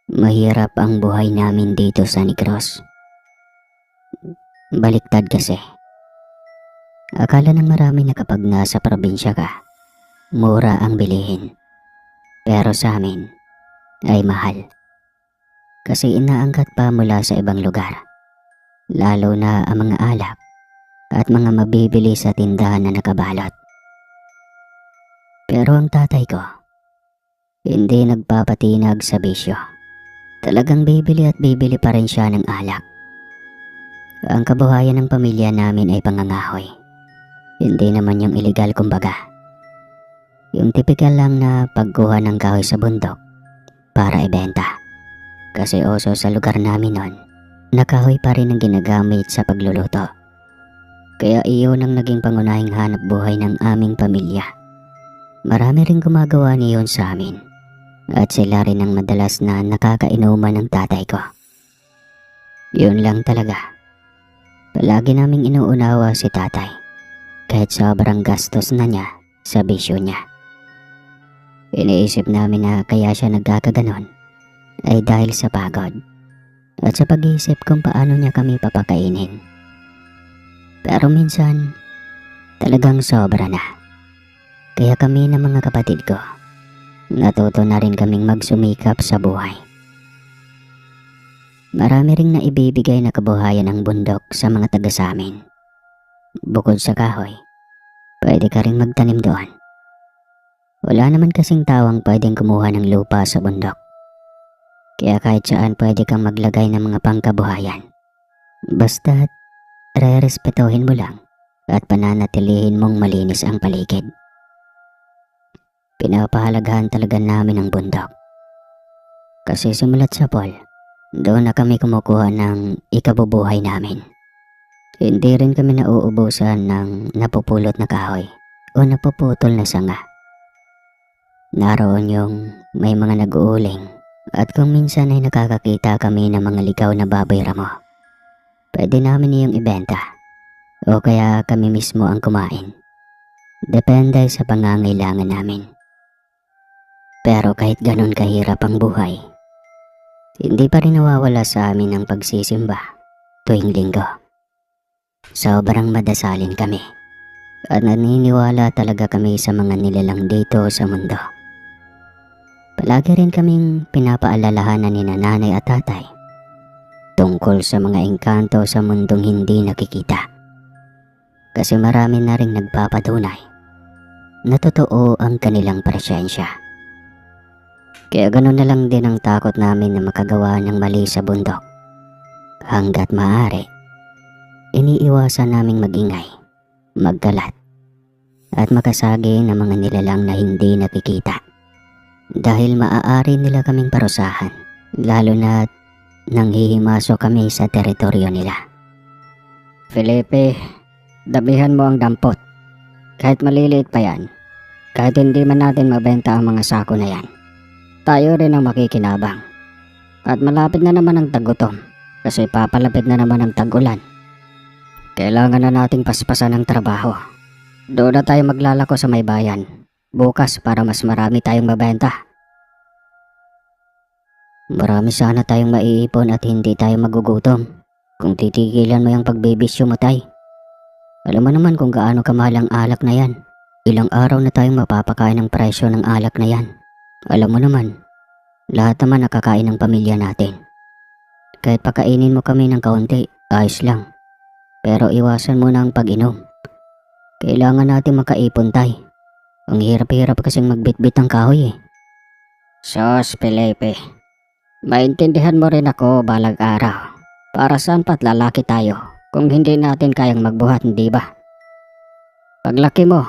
Mahirap ang buhay namin dito sa Negros. Baliktad kasi. Akala ng marami na kapag nasa probinsya ka, mura ang bilihin. Pero sa amin ay mahal. Kasi inaangkat pa mula sa ibang lugar. Lalo na ang mga alak at mga mabibili sa tindahan na nakabalot. Pero ang tatay ko, hindi nagpapatinag sa bisyo. Talagang bibili at bibili pa rin siya ng alak. Ang kabuhayan ng pamilya namin ay pangangahoy. Hindi naman yung illegal kumbaga. Yung typical lang na pagkuha ng kahoy sa bundok para ibenta. Kasi oso sa lugar namin nun, na kahoy pa rin ang ginagamit sa pagluluto. Kaya iyon ang naging pangunahing hanap buhay ng aming pamilya. Marami rin gumagawa niyon sa amin. At sila rin ang madalas na nakakainuman ng tatay ko. Yun lang talaga. Palagi naming inuunawa si tatay. Kahit sobrang gastos na niya sa bisyo niya. Iniisip namin na kaya siya nagkakaganon ay dahil sa pagod at sa pag-iisip kung paano niya kami papakainin. Pero minsan, talagang sobra na. Kaya kami ng mga kapatid ko, natuto na rin kaming magsumikap sa buhay. Marami ring naibibigay na kabuhayan ng bundok sa mga taga sa amin. Bukod sa kahoy, pwede ka ring magtanim doon. Wala naman kasing tawang pwedeng kumuha ng lupa sa bundok. Kaya kahit saan pwede kang maglagay ng mga pangkabuhayan. Basta't re-respetuhin mo lang at pananatilihin mong malinis ang paligid. Pinapahalagahan talaga namin ang bundok. Kasi simulat sa Paul, doon na kami kumukuha ng ikabubuhay namin. Hindi rin kami nauubusan ng napupulot na kahoy o napuputol na sanga. Naroon yung may mga nag-uuling at kung minsan ay nakakakita kami ng mga ligaw na baboy ramo. Pwede namin iyong ibenta o kaya kami mismo ang kumain. Depende sa pangangailangan namin. Pero kahit ganon kahirap ang buhay, hindi pa rin nawawala sa amin ang pagsisimba tuwing linggo. Sobrang madasalin kami at naniniwala talaga kami sa mga nilalang dito sa mundo. Palagi rin kaming pinapaalalahanan ni nanay at tatay tungkol sa mga engkanto sa mundong hindi nakikita. Kasi marami na rin nagpapatunay na totoo ang kanilang presensya. Kaya ganoon na lang din ang takot namin na makagawa ng mali sa bundok. Hanggat maaari, iniiwasan naming magingay, magkalat, at makasagi ng mga nilalang na hindi nakikita. Dahil maaari nila kaming parusahan, lalo na nang hihimaso kami sa teritoryo nila. Felipe, damihan mo ang dampot. Kahit maliliit pa yan, kahit hindi man natin mabenta ang mga sako na yan, tayo rin ang makikinabang. At malapit na naman ang tagutom kasi papalapit na naman ang tag-ulan. Kailangan na nating paspasan ng trabaho. Doon na tayo maglalako sa may bayan bukas para mas marami tayong mabenta. Marami sana tayong maiipon at hindi tayo magugutom kung titigilan mo yung pagbibisyo mo, tay. Alam mo naman kung gaano kamahal ang alak na yan. Ilang araw na tayong mapapakain ng presyo ng alak na yan. Alam mo naman, lahat naman nakakain ng pamilya natin. Kahit pakainin mo kami ng kaunti, ayos lang. Pero iwasan mo na ang pag-inom. Kailangan natin makaipon, tay. Ang hirap-hirap kasing magbitbit ng kahoy eh. Sos, Felipe. Maintindihan mo rin ako balag araw. Para saan pa't lalaki tayo kung hindi natin kayang magbuhat, hindi ba? Paglaki mo,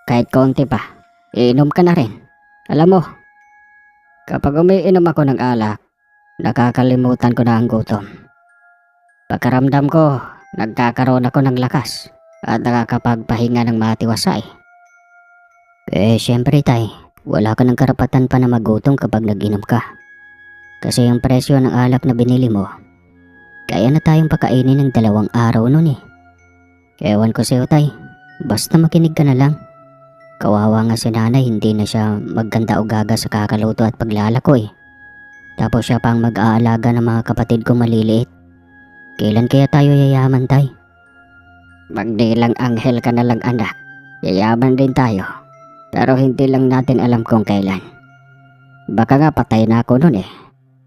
kahit konti pa, iinom ka na rin. Alam mo, kapag umiinom ako ng alak, nakakalimutan ko na ang gutom. Pagkaramdam ko, nagkakaroon ako ng lakas at nakakapagpahinga ng matiwasay. Syempre tay, wala ka ng karapatan pa na magutom kapag nag-inom ka. Kasi yung presyo ng alak na binili mo, kaya na tayong pakainin ng 2 araw nun eh. Ewan ko sa'yo tay, basta makinig ka na lang. Kawawa nga si nanay, hindi na siya magganda o gaga sa kakaluto at paglalako eh. Tapos siya pang mag-aalaga ng mga kapatid ko maliliit. Kailan kaya tayo yayaman, tay? Magdilang anghel ka na lang, anak. Yayaman din tayo. Pero hindi lang natin alam kung kailan. Baka nga patay na ako nun eh.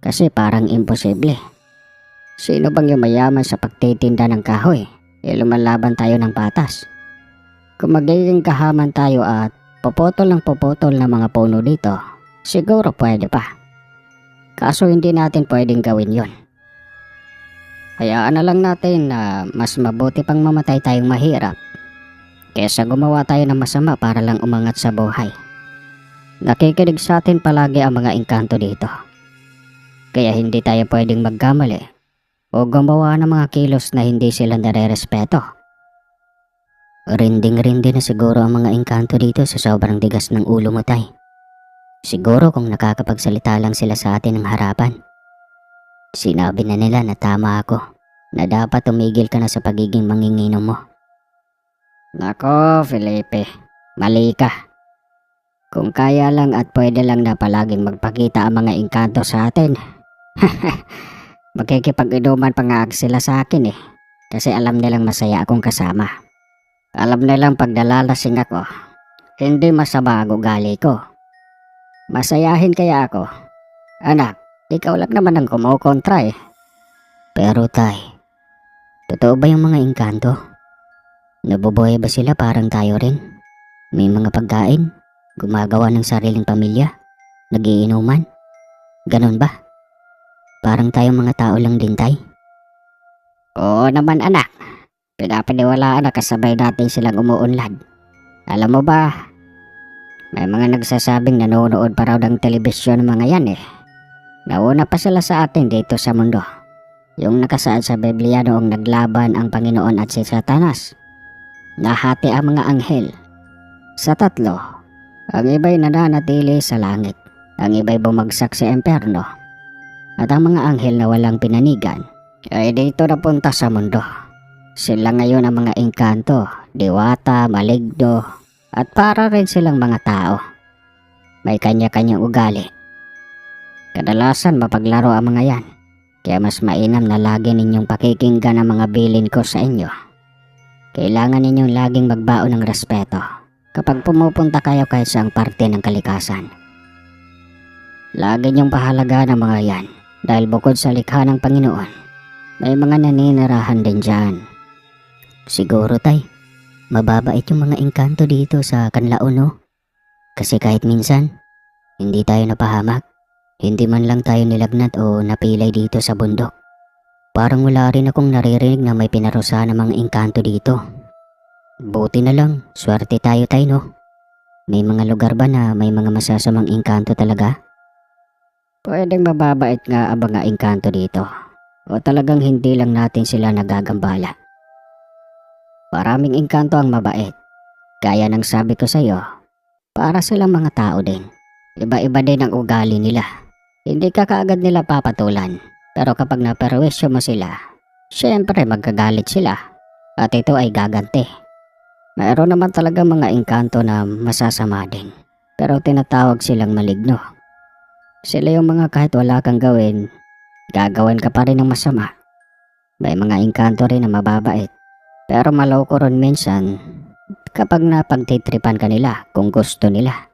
Kasi parang imposible. Sino bang yumayaman sa pagtitinda ng kahoy? Lumalaban tayo ng patas. Kung magiging kahaman tayo at popotol ng mga puno dito, siguro pwede pa. Kaso hindi natin pwedeng gawin yon. Hayaan na lang natin na mas mabuti pang mamatay tayong mahirap kesa gumawa tayo ng masama para lang umangat sa buhay. Nakikinig sa atin palagi ang mga engkanto dito. Kaya hindi tayo pwedeng magkamali o gumawa ng mga kilos na hindi sila nare-respeto. Rinding-rindi na siguro ang mga engkanto dito sa sobrang tigas ng ulo mo, tay. Siguro kung nakakapagsalita lang sila sa atin ng harapan. Sinabi na nila na tama ako, na dapat tumigil ka na sa pagiging manginginom mo. Nako, Felipe, mali ka. Kung kaya lang at pwede lang na palaging magpakita ang mga engkanto sa atin, makikipag-inuman pa nga sila sa akin eh, kasi alam nilang masaya akong kasama. Alam nilang pag nalalasing ako, hindi masama ang ugali ko. Masayahin kaya ako. Anak, ikaw lang naman ang kumukontra eh. Pero tay, totoo ba yung mga engkanto? Nabubuhay ba sila parang tayo rin? May mga pagkain? Gumagawa ng sariling pamilya? Nagiinuman? Ganon ba? Parang tayong mga tao lang din, tay? Oo naman, anak. Pinapaniwalaan na kasabay natin silang umuunlad. Alam mo ba, may mga nagsasabing nanonood pa raw ng telebisyon ng mga yan eh. Nauna pa sila sa atin dito sa mundo. Yung nakasaad sa Biblia noong naglaban ang Panginoon at si Satanas. Nahati ang mga anghel sa tatlo. Ang iba'y nananatili sa langit. Ang iba'y bumagsak sa emperno. At ang mga anghel na walang pinanigan ay dito napunta sa mundo. Sila ngayon ang mga engkanto, diwata, maligno, at para rin silang mga tao. May kanya-kanyang ugali. Kadalasan mapaglaro ang mga yan. Kaya mas mainam na lagi ninyong pakikinggan ang mga bilin ko sa inyo. Kailangan ninyong laging magbaon ng respeto kapag pumupunta kayo kahit saang parte ng kalikasan. Lagi niyong pahalagaan ang mga yan dahil bukod sa likha ng Panginoon, may mga naninirahan din dyan. Siguro tay, mababait yung mga engkanto dito sa Canlaon, no? Kasi kahit minsan, hindi tayo napahamak. Hindi man lang tayo nilagnat o napilay dito sa bundok. Parang wala rin akong naririnig na may pinarusahan ng mga engkanto dito. Buti na lang, swerte tayo tay, no? May mga lugar ba na may mga masasamang engkanto talaga? Pwedeng mababait nga ang mga engkanto dito. O talagang hindi lang natin sila nagagambala. Maraming engkanto ang mabait. Gaya ng sabi ko sa iyo, para silang mga tao din. Iba-iba din ang ugali nila. Hindi ka kaagad nila papatulan. Pero kapag naperwisyo mo sila, syempre magkagalit sila. At ito ay gaganti. Mayroon naman talaga mga engkanto na masasama din. Pero tinatawag silang maligno. Sila yung mga kahit wala kang gawin, gagawin ka pa rin ng masama. May mga engkanto rin na mababait. Pero maloko ron minsan kapag napagtitripan ka nila kung gusto nila.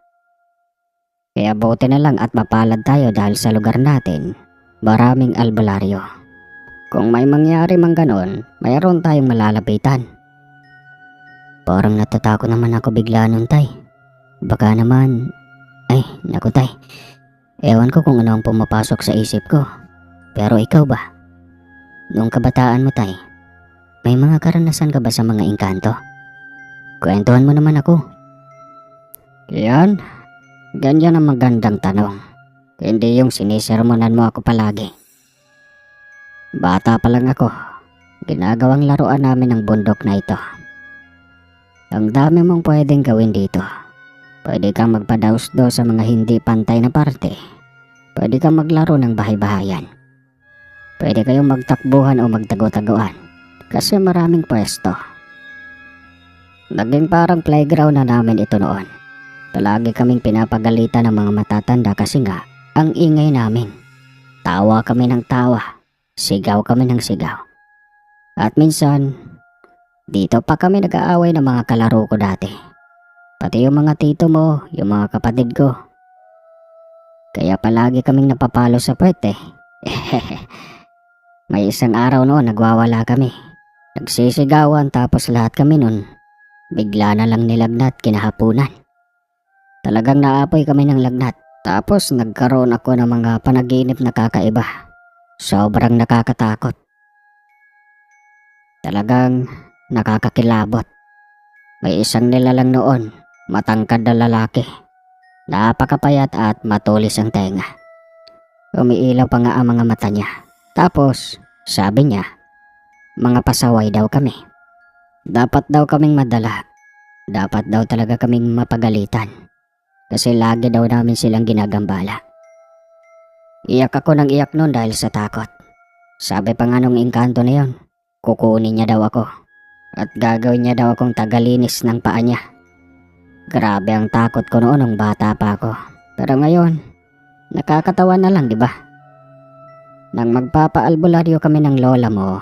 Kaya buti na lang at mapalad tayo dahil sa lugar natin, maraming albularyo. Kung may mangyari mang ganon, mayroon tayong malalapitan. Parang natatakot naman ako bigla nun, tay. Baka naman, ay naku tay, ewan ko kung ano ang pumapasok sa isip ko. Pero ikaw ba? Noong kabataan mo, tay, may mga karanasan ka ba sa mga engkanto? Kwentuhan mo naman ako. Yan. Ganyan ang magandang tanong. Hindi yung sinisermonan mo ako palagi. Bata pa lang ako. Ginagawang laruan namin ang bundok na ito. Ang dami mong pwedeng gawin dito. Pwede kang magpadausdo sa mga hindi pantay na parte. Pwede kang maglaro ng bahay-bahayan. Pwede kayong magtakbuhan o magtago-taguan. Kasi maraming pwesto. Naging parang playground na namin ito noon. Palagi kaming pinapagalitan ng mga matatanda kasi nga ang ingay namin. Tawa kami ng tawa, sigaw kami ng sigaw. At minsan, dito pa kami nag-aaway ng mga kalaro ko dati. Pati yung mga tito mo, yung mga kapatid ko. Kaya palagi kaming napapalo sa puwet eh. May isang araw noon nagwawala kami. Nagsisigawan tapos lahat kami nun bigla na lang nilagnat kinahapunan. Talagang naapoy kami ng lagnat. Tapos nagkaroon ako ng mga panaginip na kakaiba. Sobrang nakakatakot. Talagang nakakakilabot. May isang nilalang noon, matangkad na lalaki. Napakapayat at matulis ang tenga. Umiilaw pa nga ang mga mata niya. Tapos, sabi niya, mga pasaway daw kami. Dapat daw kaming madala. Dapat daw talaga kaming mapagalitan. Kasi lagi daw namin silang ginagambala. Iyak ako ng iyak noon dahil sa takot. Sabi pa nga nung engkanto na yon, kukunin niya daw ako. At gagawin niya daw akong tagalinis ng paa niya. Grabe ang takot ko noon nung bata pa ako. Pero ngayon, nakakatawa na lang, di ba? Nang magpapaalbularyo kami ng lola mo,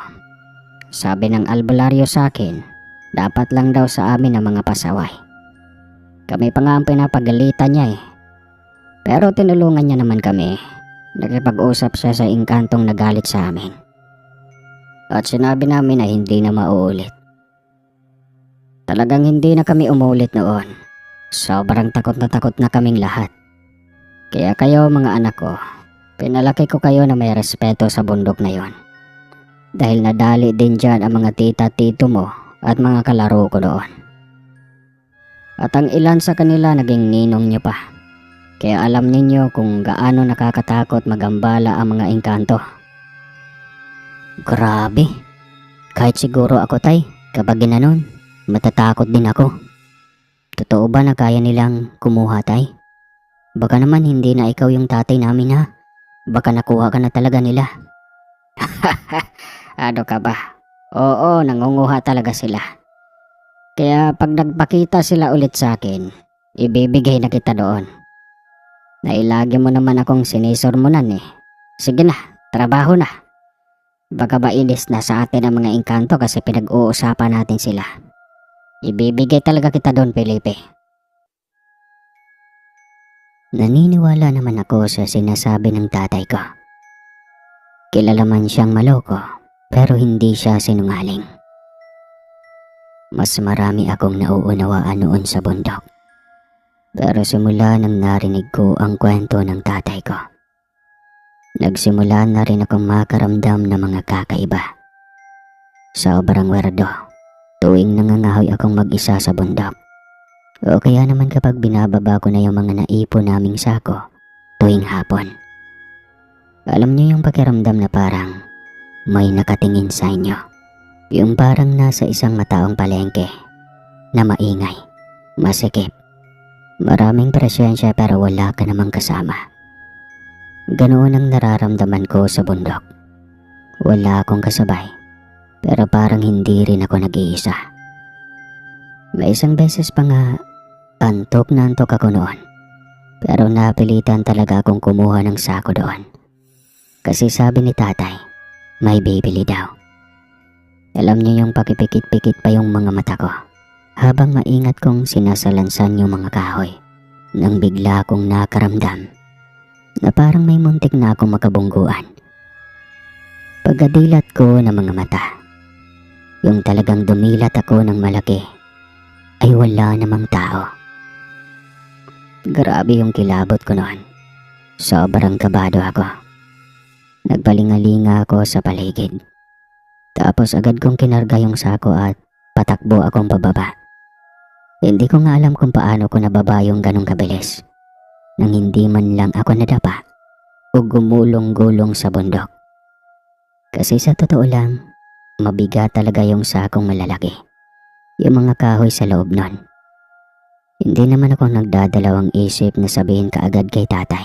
sabi ng albularyo sa akin, dapat lang daw sa amin ang mga pasaway. Kami pa nga ang pinapagalitan niya eh. Pero tinulungan niya naman kami. Nakipag-usap siya sa engkantong nagalit sa amin. At sinabi namin na hindi na mauulit. Talagang hindi na kami umulit noon. Sobrang takot na kaming lahat. Kaya kayo mga anak ko, pinalaki ko kayo na may respeto sa bundok na yon. Dahil nadali din dyan ang mga tita-tito mo at mga kalaro ko doon. At ang ilan sa kanila naging ninong niyo pa. Kaya alam ninyo kung gaano nakakatakot magambala ang mga engkanto. Grabe. Kahit siguro ako tay, kapag ginanon, matatakot din ako. Totoo ba na kaya nilang kumuha tay? Baka naman hindi na ikaw yung tatay namin ha. Baka nakuha ka na talaga nila. Ano ka ba? Oo, nangunguha talaga sila. Kaya pag nagpakita sila ulit sa akin, ibibigay na kita doon. Nailagi mo naman akong sinisormonan eh. Sige na, trabaho na. Baka ba inis na sa atin ang mga engkanto kasi pinag-uusapan natin sila. Ibibigay talaga kita doon, Felipe. Naniniwala naman ako sa sinasabi ng tatay ko. Kilala man siyang maloko, pero hindi siya sinungaling. Mas marami akong nauunawaan noon sa bundok. Pero simula nang narinig ko ang kwento ng tatay ko, nagsimula na rin akong makaramdam ng mga kakaiba. Sobrang werdo, tuwing nangangahoy akong mag-isa sa bundok. O kaya naman kapag binababa ko na yung mga naipon naming sako tuwing hapon. Alam niyo yung pakiramdam na parang may nakatingin sa inyo. Yung parang nasa isang mataong palengke na maingay, masikip, maraming presensya pero wala ka namang kasama. Ganoon ang nararamdaman ko sa bundok. Wala akong kasabay, pero parang hindi rin ako nag-iisa. May isang beses pa nga, antok na antok ako noon. Pero napilitan talaga akong kumuha ng sako doon. Kasi sabi ni tatay, may bibili daw. Alam niyo yung pakipikit-pikit pa yung mga mata ko habang maingat kong sinasalansan yung mga kahoy nang bigla akong nakaramdam na parang may muntik na akong makabungguan. Pagkadilat ko ng mga mata, yung talagang dumilat ako ng malaki, ay wala namang tao. Grabe yung kilabot ko noon. Sobrang kabado ako. Nagpalingalinga ako sa paligid. Tapos agad kong kinarga yung sako at patakbo akong pababa. Hindi ko nga alam kung paano ko nababa yung ganong kabilis nang hindi man lang ako nadapa o gumulong-gulong sa bundok. Kasi sa totoo lang, mabigat talaga yung sakong malalaki. Yung mga kahoy sa loob nun. Hindi naman ako nagdadalawang isip na sabihin kaagad kay tatay.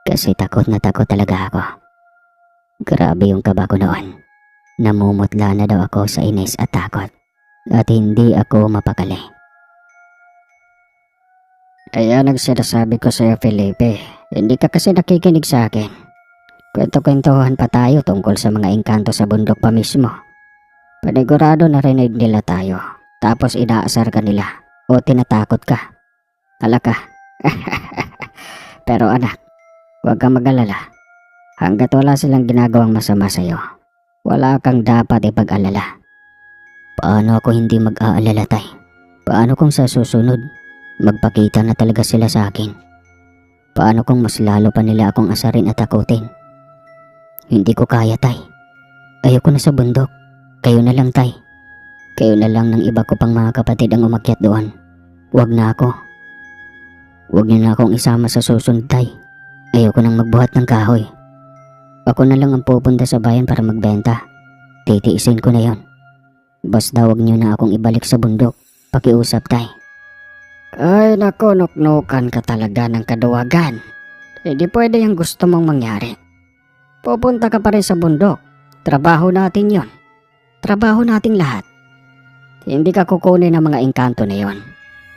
Kasi takot na takot talaga ako. Grabe yung kaba ko noon. Namumutla na daw ako sa inis at takot. At hindi ako mapakali. Ayan ang sinasabi ko sa'yo, Felipe. Hindi ka kasi nakikinig sa akin. Kwento-kwentuhan pa tayo tungkol sa mga engkanto sa bundok pa mismo. Panigurado narinig nila tayo, tapos inaasar ka nila o tinatakot ka. Hala ka. Pero anak, huwag kang mag-alala. Hanggat wala silang ginagawang masama sa'yo, wala kang dapat ipag-alala. Paano ako hindi mag-aalala, tay? Paano kung sa susunod, magpakita na talaga sila sa akin? Paano kung mas lalo pa nila akong asarin at takutin? Hindi ko kaya, tay. Ayoko na sa bundok. Kayo na lang, tay. Kayo na lang ng iba ko pang mga kapatid ang umakyat doon. Huwag na ako. Huwag niyo na akong isama sa susunod, tay. Ayoko nang magbuhat ng kahoy. Ako na lang ang pupunta sa bayan para magbenta. Titiisin ko na yon. Basta huwag niyo na akong ibalik sa bundok. Pakiusap, tay. Ay nako, nuknukan ka talaga ng kaduwagan. Hindi pwede yung gusto mong mangyari. Pupunta ka pa rin sa bundok. Trabaho natin yon. Trabaho nating lahat. Hindi ka kukunin ng mga engkanto na yon.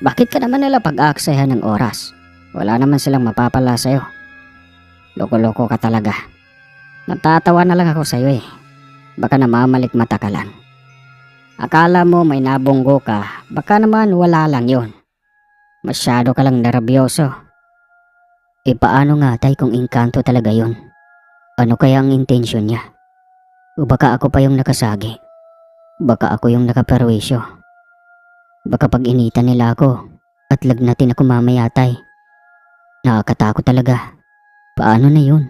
Bakit ka naman nila pag-aaksayahan ng oras? Wala naman silang mapapala sa'yo. Loko-loko ka talaga. Natatawa na lang ako sa'yo eh. Baka namamalik mata ka lang. Akala mo may nabunggo ka, baka naman wala lang yon. Masyado ka lang nerabyoso. E paano nga tay kung engkanto talaga yon? Ano kaya ang intensyon niya? O baka ako pa yung nakasagi? Baka ako yung nakaperwisyo? Baka pag initan nila ako at lagnatin ako mamaya, tay. Nakakatakot talaga. Paano na yun?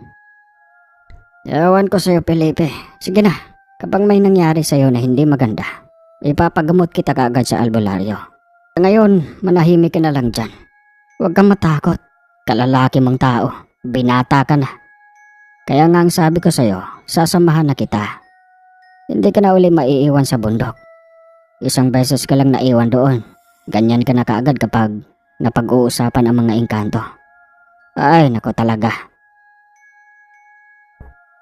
Ewan ko sa'yo, Felipe. Sige na, kapag may nangyari sa'yo na hindi maganda, ipapagamot kita kaagad sa albularyo. Ngayon, manahimik ka na lang dyan. Huwag kang matakot. Kalalaki mong tao. Binata ka na. Kaya nga ang sabi ko sa'yo, sasamahan na kita. Hindi ka na uli maiiwan sa bundok. Isang beses ka lang naiwan doon. Ganyan ka na kaagad kapag napag-uusapan ang mga engkanto. Ay, nako talaga.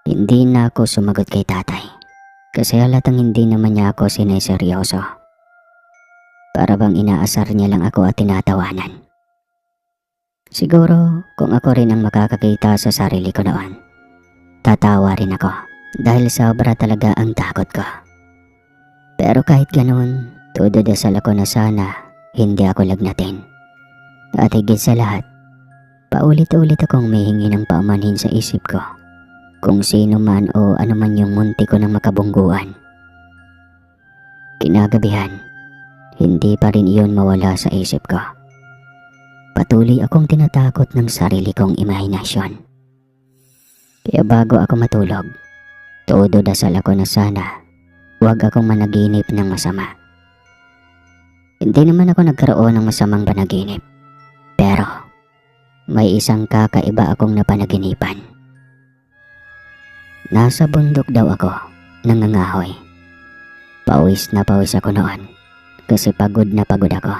Hindi na ako sumagot kay tatay. Kasi halatang hindi naman niya ako sineseryoso. Para bang inaasar niya lang ako at tinatawanan. Siguro kung ako rin ang makakakita sa sarili ko noon, tatawa rin ako dahil sobra talaga ang takot ko. Pero kahit ganoon, todo dasal ako na sana hindi ako lagnatin. At higit sa lahat, paulit-ulit akong mihingi ng paumanhin sa isip ko kung sino man o ano man yung munti ko ng makabungguan. Kinagabihan, hindi pa rin iyon mawala sa isip ko. Patuloy akong tinatakot ng sarili kong imahinasyon. Kaya bago ako matulog, todo dasal ako na sana huwag akong managinip ng masama. Hindi naman ako nagkaroon ng masamang panaginip. Pero may isang kakaiba akong napanaginipan. Nasa bundok daw ako, nangangahoy. Pawis na pawis ako noon kasi pagod na pagod ako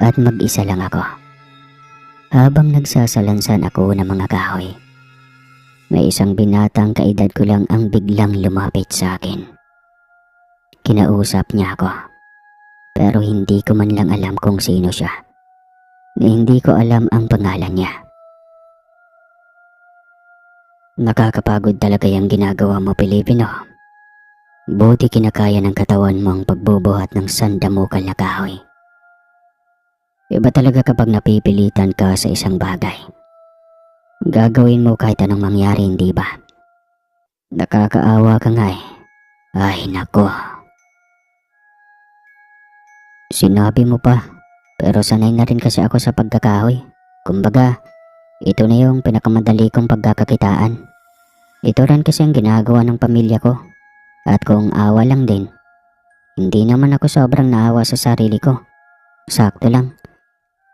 at mag-isa lang ako. Habang nagsasalansan ako ng mga kahoy, may isang binatang kaedad ko lang ang biglang lumapit sa akin. Kinausap niya ako, pero hindi ko man lang alam kung sino siya. Na hindi ko alam ang pangalan niya. Nakakapagod talaga yung ginagawa mo, Pilipino. Buti kinakaya ng katawan mo ang pagbubuhat ng sandamukal na kahoy. Iba talaga kapag napipilitan ka sa isang bagay. Gagawin mo kahit anong mangyari, hindi ba? Nakakaawa ka nga eh. Ay nako. Sinabi mo pa, pero sanay na rin kasi ako sa pagkakahoy. Kumbaga, ito na yung pinakamadali kong pagkakakitaan. Ito rin kasi ang ginagawa ng pamilya ko. At kung awa lang din, hindi naman ako sobrang naawa sa sarili ko. Sakto lang.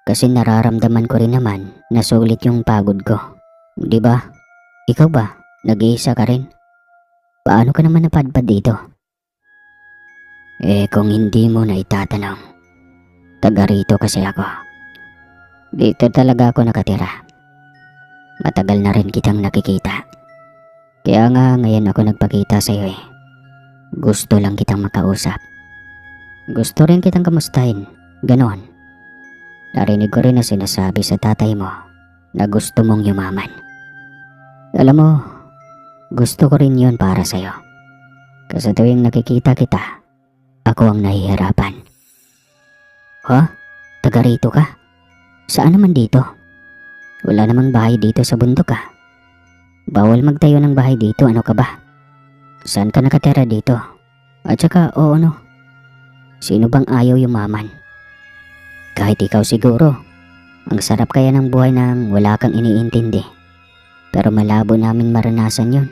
Kasi nararamdaman ko rin naman na sulit yung pagod ko. Di ba? Ikaw ba? Nag-iisa ka rin? Paano ka naman napadpad dito? Kung hindi mo na itatanong, taga rito kasi ako. Dito talaga ako nakatira. Matagal na rin kitang nakikita. Kaya nga ngayon ako nagpakita sa iyo eh. Gusto lang kitang makausap. Gusto rin kitang kamustahin. Ganon. Narinig ko rin na sinasabi sa tatay mo na gusto mong yumaman. Alam mo, Gusto ko rin yun para sa'yo. Kasi tuwing nakikita kita, ako ang nahihirapan. Ha? Taga rito ka? Saan naman dito? Wala namang bahay dito sa bundok ah. Bawal magtayo ng bahay dito, ano ka ba? Saan ka nakatira dito? At saka, oo no, sino bang ayaw yumaman? Kahit ikaw siguro. Ang sarap kaya ng buhay nang wala kang iniintindi. Pero malabo namin maranasan yun.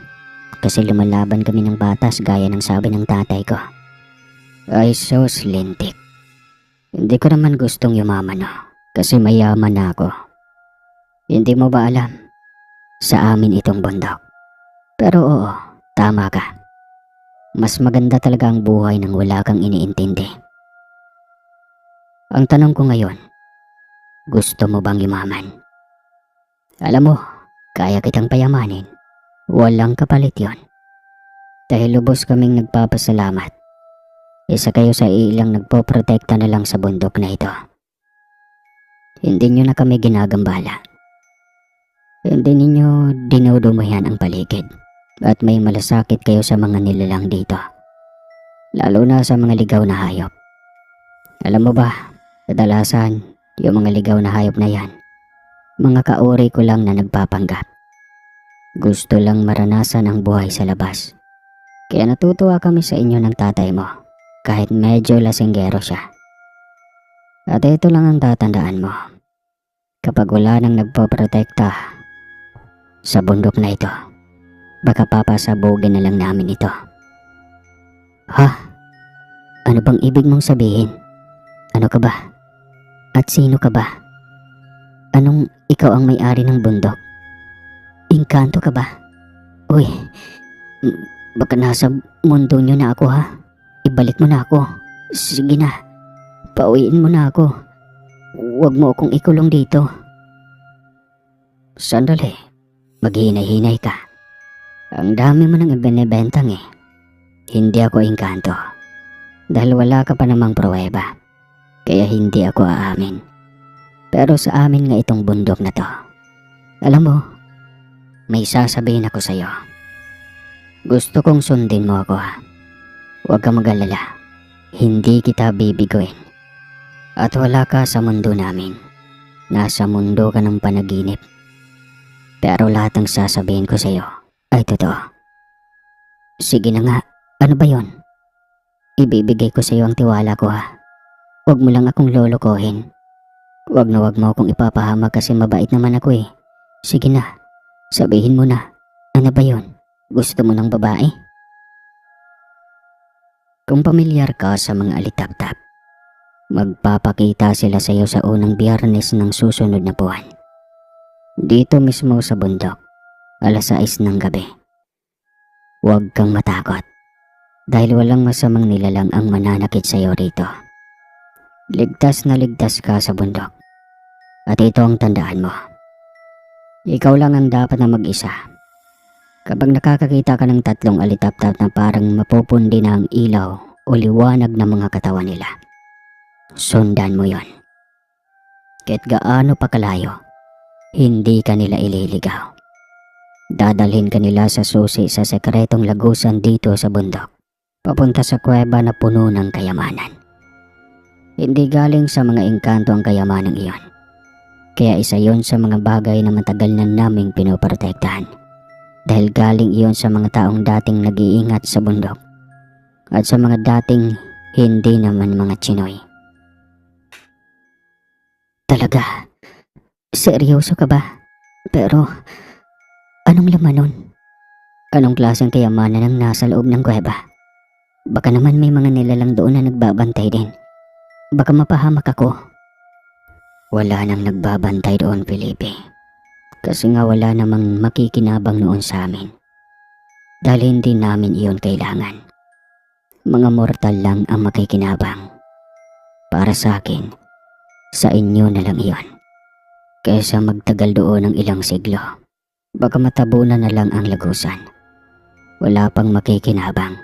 Kasi lumalaban kami ng batas gaya ng sabi ng tatay ko. Ay sos lintik. Hindi ko naman gustong yumaman no. Kasi mayaman na ako. Hindi mo ba alam? Sa amin itong bundok. Pero oo, tama ka. Mas maganda talaga ang buhay nang wala kang iniintindi. Ang tanong ko ngayon, gusto mo bang yumaman? Alam mo, kaya kitang payamanin. Walang kapalit yon. Dahil lubos kaming nagpapasalamat. Isa kayo sa ilang nagpoprotekta na lang sa bundok na ito. Hindi nyo na kami ginagambala. Hindi ninyo dinudumayan ang paligid. At may malasakit kayo sa mga nilalang dito. Lalo na sa mga ligaw na hayop. Alam mo ba, kadalasan yung mga ligaw na hayop na yan, mga kauri ko lang na nagpapanggap. Gusto lang maranasan ang buhay sa labas. Kaya natutuwa kami sa inyo ng tatay mo, kahit medyo lasinggero siya. At ito lang ang tatandaan mo. Kapag wala nang nagpoprotekta sa bundok na ito, baka papasabugin na lang namin ito. Ha? Ano bang ibig mong sabihin? Ano ka ba? At sino ka ba? Anong ikaw ang may-ari ng bundok? Engkanto ka ba? Uy, baka nasa mundo nyo na ako ha? Ibalik mo na ako. Sige na, pauwiin mo na ako. Huwag mo akong ikulong dito. Sandali, maghinay-hinay ka. Ang dami mo nang ibinebentang eh. Hindi ako engkanto. Dahil wala ka pa namang pruweba. Kaya hindi ako aamin. Pero sa amin nga itong bundok na to. Alam mo, may sasabihin ako sa'yo. Gusto kong sundin mo ako ha. Huwag ka mag-alala. Hindi kita bibiguin. At wala ka sa mundo namin. Nasa mundo ka ng panaginip. Pero lahat ng sasabihin ko sa'yo ay totoo. Sige na nga, ano ba yon? Ibibigay ko sa iyo ang tiwala ko ha. Huwag mo lang akong lolokohin. Huwag mo akong ipapahamak kasi mabait naman ako eh. Sige na, sabihin mo na. Ano ba yon? Gusto mo ng babae? Kung pamilyar ka sa mga alitap-tap, magpapakita sila sa iyo sa unang Biyernes ng susunod na buwan. Dito mismo sa bundok, 6:00 ng gabi. Huwag kang matakot. Dahil walang masamang nilalang ang mananakit sa iyo rito. Ligtas na ligtas ka sa bundok. At ito ang tandaan mo. Ikaw lang ang dapat na mag-isa. Kapag nakakakita ka ng 3 alitap-tap na parang mapupundi na ang ilaw o liwanag ng mga katawan nila, sundan mo yon. Kahit gaano pa kalayo, hindi ka nila ililigaw. Dadalhin ka nila sa susi sa sekretong lagusan dito sa bundok, papunta sa kuweba na puno ng kayamanan. Hindi galing sa mga engkanto ang kayamanang iyon. Kaya isa yon sa mga bagay na matagal na naming pinoprotektahan. Dahil galing iyon sa mga taong dating nag-iingat sa bundok at sa mga dating hindi naman mga Chinoy. Talaga? Seryoso ka ba? Pero anong laman nun? Anong klaseng kayamanan ang nasa loob ng kuweba? Baka naman may mga nilalang doon na nagbabantay din. Baka mapahamak ako. Wala nang nagbabantay doon, Felipe. Kasi nga wala namang makikinabang noon sa amin. Dahil hindi namin iyon kailangan. Mga mortal lang ang makikinabang. Para sa akin, sa inyo na lang iyon. Kaysa magtagal doon ng ilang siglo, baka matabunan na lang ang lagusan. Wala pang makikinabang.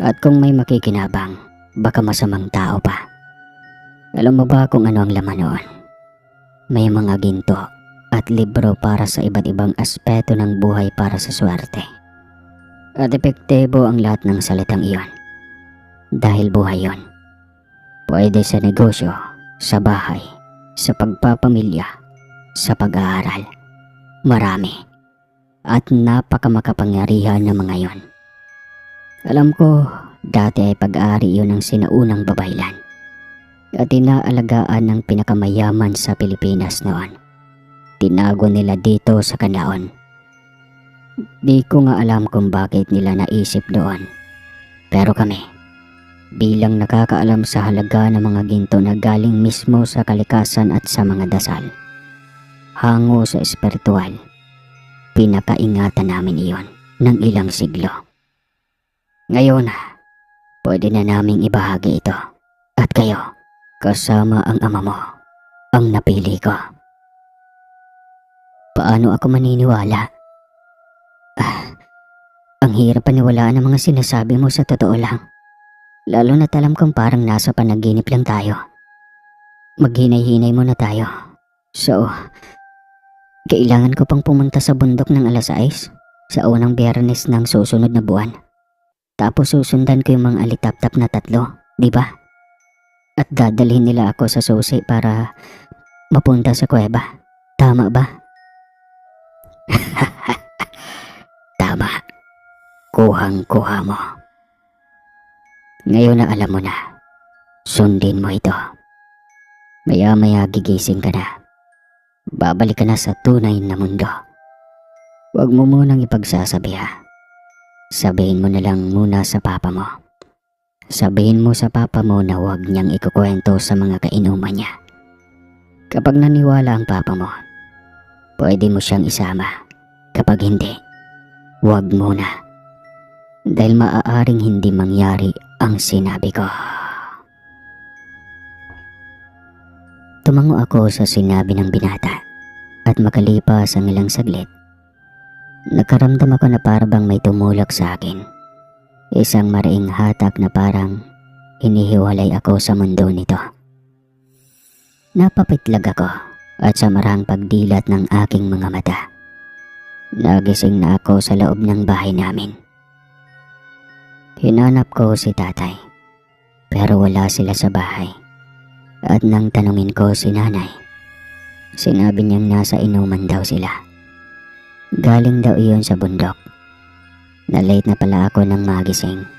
At kung may makikinabang, baka masamang tao pa. Alam mo ba kung ano ang laman noon? May mga ginto at libro para sa iba't ibang aspeto ng buhay para sa swerte. At epektibo ang lahat ng salitang iyon. Dahil buhay yon. Pwede sa negosyo, sa bahay, sa pagpapamilya, sa pag-aaral. Marami. At napakamakapangyarihan ng mga yon. Alam ko, dati ay pag-aari yun ng sinaunang babaylan. At inaalagaan ng pinakamayaman sa Pilipinas noon. Tinago nila dito sa Canlaon. Di ko nga alam kung bakit nila naisip doon. Pero kami, bilang nakakaalam sa halaga ng mga ginto na galing mismo sa kalikasan at sa mga dasal, hango sa espiritual, pinakaingatan namin iyon ng ilang siglo. Ngayon, pwede na naming ibahagi ito. At kayo, kasama ang ama mo, ang napili ko. Paano ako maniniwala? Ang hirap paniwalaan ng mga sinasabi mo, sa totoo lang. Lalo na't alam kong parang nasa panaginip lang tayo. Maghinay-hinay muna tayo. So, kailangan ko pang pumunta sa bundok ng alas 6 sa unang Biyernes ng susunod na buwan. Tapos susundan ko yung mga alitap-tap na 3, di ba? At dadalhin nila ako sa susi para mapunta sa kuweba. Tama ba? Tama. Kuhang-kuha mo. Ngayon na alam mo na, sundin mo ito. Maya-maya gigising ka na. Babalik ka na sa tunay na mundo. Huwag mo munang ipagsasabi ha. Sabihin mo na lang muna sa papa mo. Sabihin mo sa papa mo na huwag niyang ikukwento sa mga kainuman niya. Kapag naniwala ang papa mo, pwede mo siyang isama. Kapag hindi, huwag muna. Dahil maaaring hindi mangyari ang sinabi ko. Tumango ako sa sinabi ng binata at makalipas ang ilang saglit, nakaramdam ako na parang may tumulak sa akin. Isang mariing hatak na parang hinihiwalay ako sa mundo nito. Napapitlag ako at sa marang pagdilat ng aking mga mata. Nagising na ako sa loob ng bahay namin. Hinanap ko si tatay, pero wala sila sa bahay. At nang tanungin ko si nanay, sinabi niyang nasa inuman daw sila. Galing daw iyon sa bundok. Na-late na pala ako nang magising,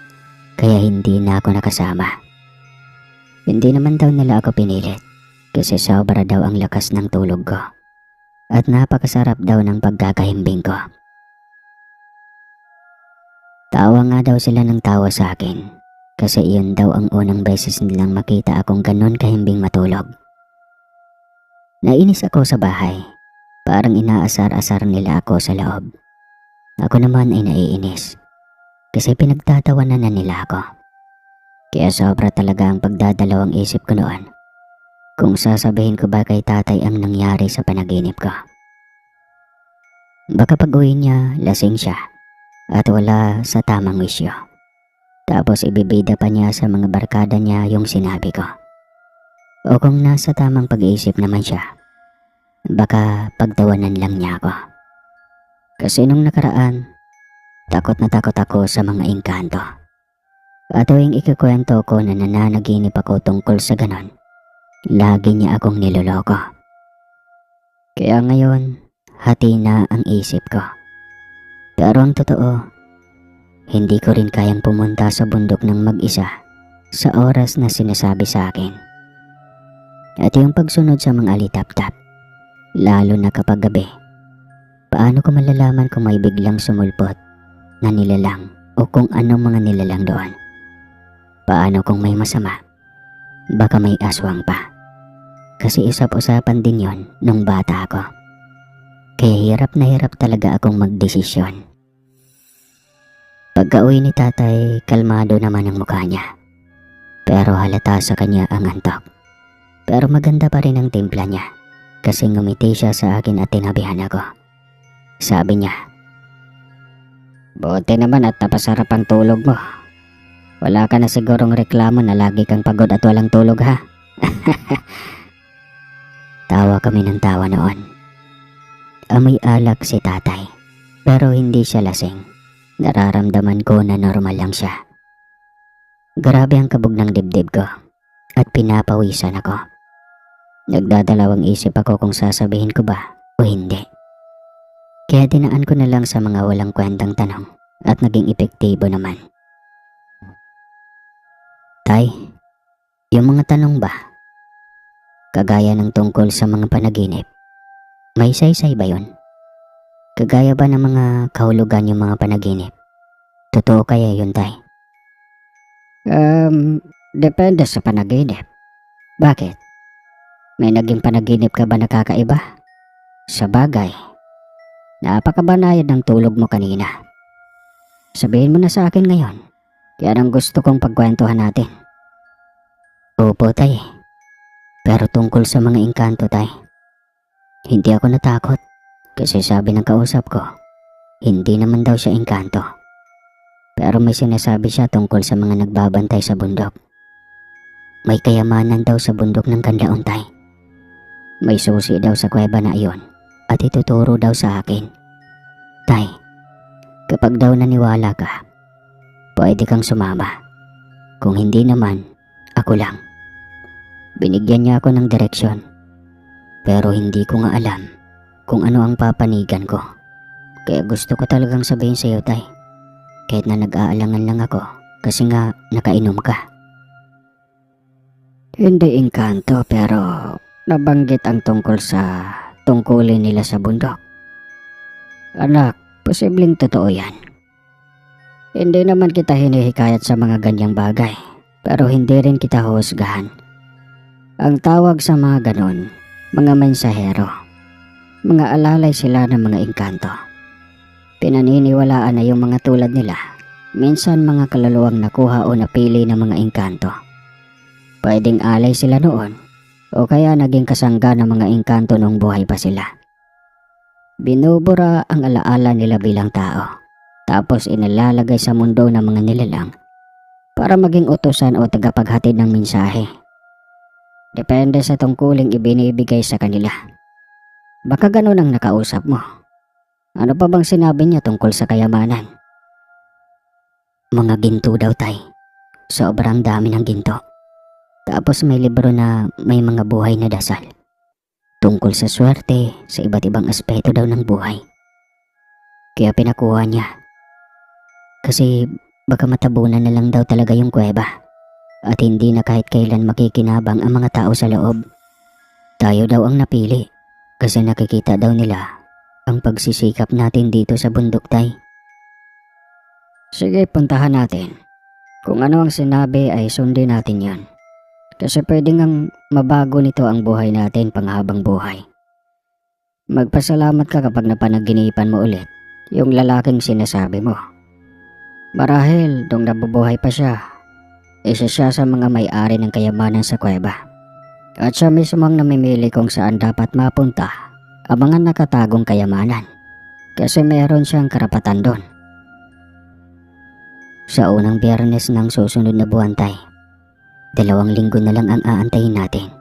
kaya hindi na ako nakasama. Hindi naman daw nila ako pinilit, kasi sobra daw ang lakas ng tulog ko. At napakasarap daw ng pagkakahimbing ko. Tawa nga daw sila ng tawa sa akin, kasi iyon daw ang unang beses nilang makita akong ganon kahimbing matulog. Nainis ako sa bahay, parang inaasar-asar nila ako sa loob. Ako naman ay naiinis, kasi pinagtatawanan na nila ako. Kaya sobra talaga ang pagdadalawang isip ko noon, kung sasabihin ko ba kay tatay ang nangyari sa panaginip ko. Baka pag uwi niya, lasing siya at wala sa tamang wisyo. Tapos ibibida pa niya sa mga barkada niya yung sinabi ko. O kung nasa tamang pag-iisip naman siya, baka pagtawanan lang niya ako. Kasi nung nakaraan, takot na takot ako sa mga engkanto. At tuwing ikikwento ko na nananaginip ako tungkol sa ganon, lagi niya akong niloloko. Kaya ngayon, hati na ang isip ko. Pero ang totoo, hindi ko rin kayang pumunta sa bundok ng mag-isa sa oras na sinasabi sa akin. At yung pagsunod sa mga alitap-tap, lalo na kapag gabi, paano ko malalaman kung may biglang sumulpot na nilalang o kung anong mga nilalang doon? Paano kung may masama? Baka may aswang pa. Kasi usap-usapan din yon nung bata ako. Kaya hirap na hirap talaga akong magdesisyon. Pagka-uwi ni tatay, kalmado naman ang mukha niya. Pero halata sa kanya ang antok. Pero maganda pa rin ang timpla niya, kasi ngumiti siya sa akin at tinabihan ako. Sabi niya, "Buti naman at napasarap ang tulog mo. Wala ka na sigurong reklamo na lagi kang pagod at walang tulog ha?" Tawa kami ng tawa noon. Amoy alak si tatay, pero hindi siya lasing. Nararamdaman ko na normal lang siya. Grabe ang kabog ng dibdib ko at pinapawisan ako. Nagdadalawang isip ako kung sasabihin ko ba o hindi. Kaya dinaan ko na lang sa mga walang kwentang tanong at naging epektibo naman. Tay, yung mga tanong ba? Kagaya ng tungkol sa mga panaginip, may saysay ba yun? Kagaya ba ng mga kahulugan yung mga panaginip? Totoo kaya yun, Tay? Depende sa panaginip. Bakit? May naging panaginip ka ba nakakaiba? Sa bagay, napakabanayad ng tulog mo kanina. Sabihin mo na sa akin ngayon. Yan ang gusto kong pagkwentuhan natin. Opo, Tay. Pero tungkol sa mga engkanto, Tay. Hindi ako natakot kasi sabi ng kausap ko, hindi naman daw siya engkanto. Pero may sinasabi siya tungkol sa mga nagbabantay sa bundok. May kayamanan daw sa bundok ng Kanlaon, Tay. May susi daw sa kuweba na iyon at ituturo daw sa akin. Tay, kapag daw naniwala ka, pwede kang sumama. Kung hindi naman, ako lang. Binigyan niya ako ng direksyon. Pero hindi ko nga alam kung ano ang papanigan ko. Kaya gusto ko talagang sabihin sa iyo, Tay. Kahit na nag-aalangan lang ako kasi nga nakainom ka. Hindi engkanto pero nabanggit ang tungkol sa tungkulin nila sa bundok. Anak, posibleng totoo yan. Hindi naman kita hinihikayat sa mga ganyang bagay, pero hindi rin kita husgahan. Ang tawag sa mga ganon, mga mensahero. Mga alalay sila ng mga engkanto. Pinaniniwalaan na yung mga tulad nila, minsan mga kaluluwang nakuha o napili ng mga engkanto. Pwedeng alay sila noon, o kaya naging kasangga ng mga engkanto nung buhay pa sila. Binubura ang alaala nila bilang tao, tapos inalalagay sa mundo ng mga nilalang para maging utusan o tagapaghatid ng mensahe. Depende sa tungkuling ibinibigay sa kanila. Baka ganun ang nakausap mo. Ano pa bang sinabi niya tungkol sa kayamanan? Mga ginto daw, Tay. Sobrang dami ng ginto. Tapos may libro na may mga buhay na dasal. Tungkol sa swerte, sa iba't ibang aspeto daw ng buhay. Kaya pinakuha niya. Kasi baka matabunan na lang daw talaga yung kuweba. At hindi na kahit kailan makikinabang ang mga tao sa loob. Tayo daw ang napili. Kasi nakikita daw nila ang pagsisikap natin dito sa bundok, Tay. Sige, puntahan natin. Kung ano ang sinabi ay sundin natin yan. Kasi pwede ngang mabago nito ang buhay natin panghabang buhay. Magpasalamat ka kapag napanaginipan mo ulit yung lalaking sinasabi mo. Marahil nung nabubuhay pa siya, isa siya sa mga may-ari ng kayamanan sa kuweba. At siya mismo ang namimili kung saan dapat mapunta ang mga nakatagong kayamanan. Kasi meron siyang karapatan doon. Sa unang Biyernes ng susunod na buwan, Tay, 2 linggo na lang ang aantayin natin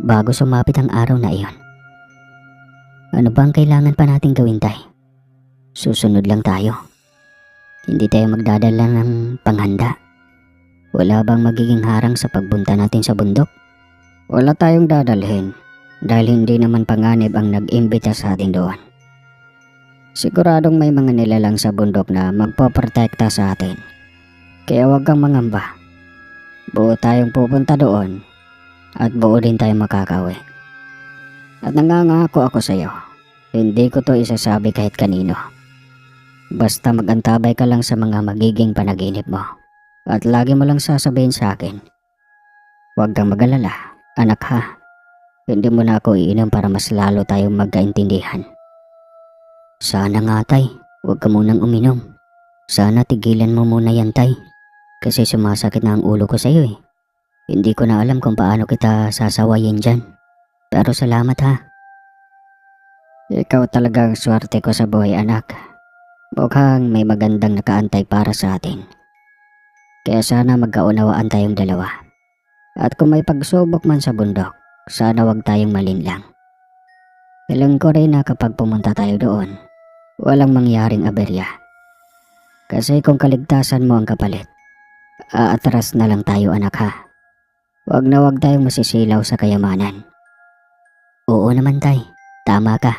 bago sumapit ang araw na iyon. Ano ba ang kailangan pa natin gawin, Tay? Susunod lang tayo. Hindi tayo magdadala ng panghanda. Wala bang magiging harang sa pagbunta natin sa bundok? Wala tayong dadalhin dahil hindi naman panganib ang nag-imbita sa atin doon. Siguradong may mga nilalang sa bundok na magpoprotekta sa atin. Kaya huwag kang mangamba. Buo tayong pupunta doon at buo din tayong makakauwi. At nangangako ako sa iyo, hindi ko to isasabi kahit kanino. Basta magantabay ka lang sa mga magiging panaginip mo at lagi mo lang sasabihin sa akin. Huwag kang mag-alala, anak ha. Hindi mo na ako iinom para mas lalo tayong magkaintindihan. Sana nga, Tay, huwag ka munang uminom. Sana tigilan mo muna yan, Tay. Kasi sumasakit na ang ulo ko sa iyo eh. Hindi ko na alam kung paano kita sasawayin dyan. Pero salamat ha. Ikaw talagang swerte ko sa buhay, anak. Mukhang may magandang nakaantay para sa atin. Kaya sana magkaunawaan tayong dalawa. At kung may pagsubok man sa bundok, sana wag tayong malinlang. Alam ko rin na kapag pumunta tayo doon, walang mangyaring aberya. Kasi kung kaligtasan mo ang kapalit, aatras na lang tayo anak ha. Wag tayong masisilaw sa kayamanan. Oo naman tay, tama ka.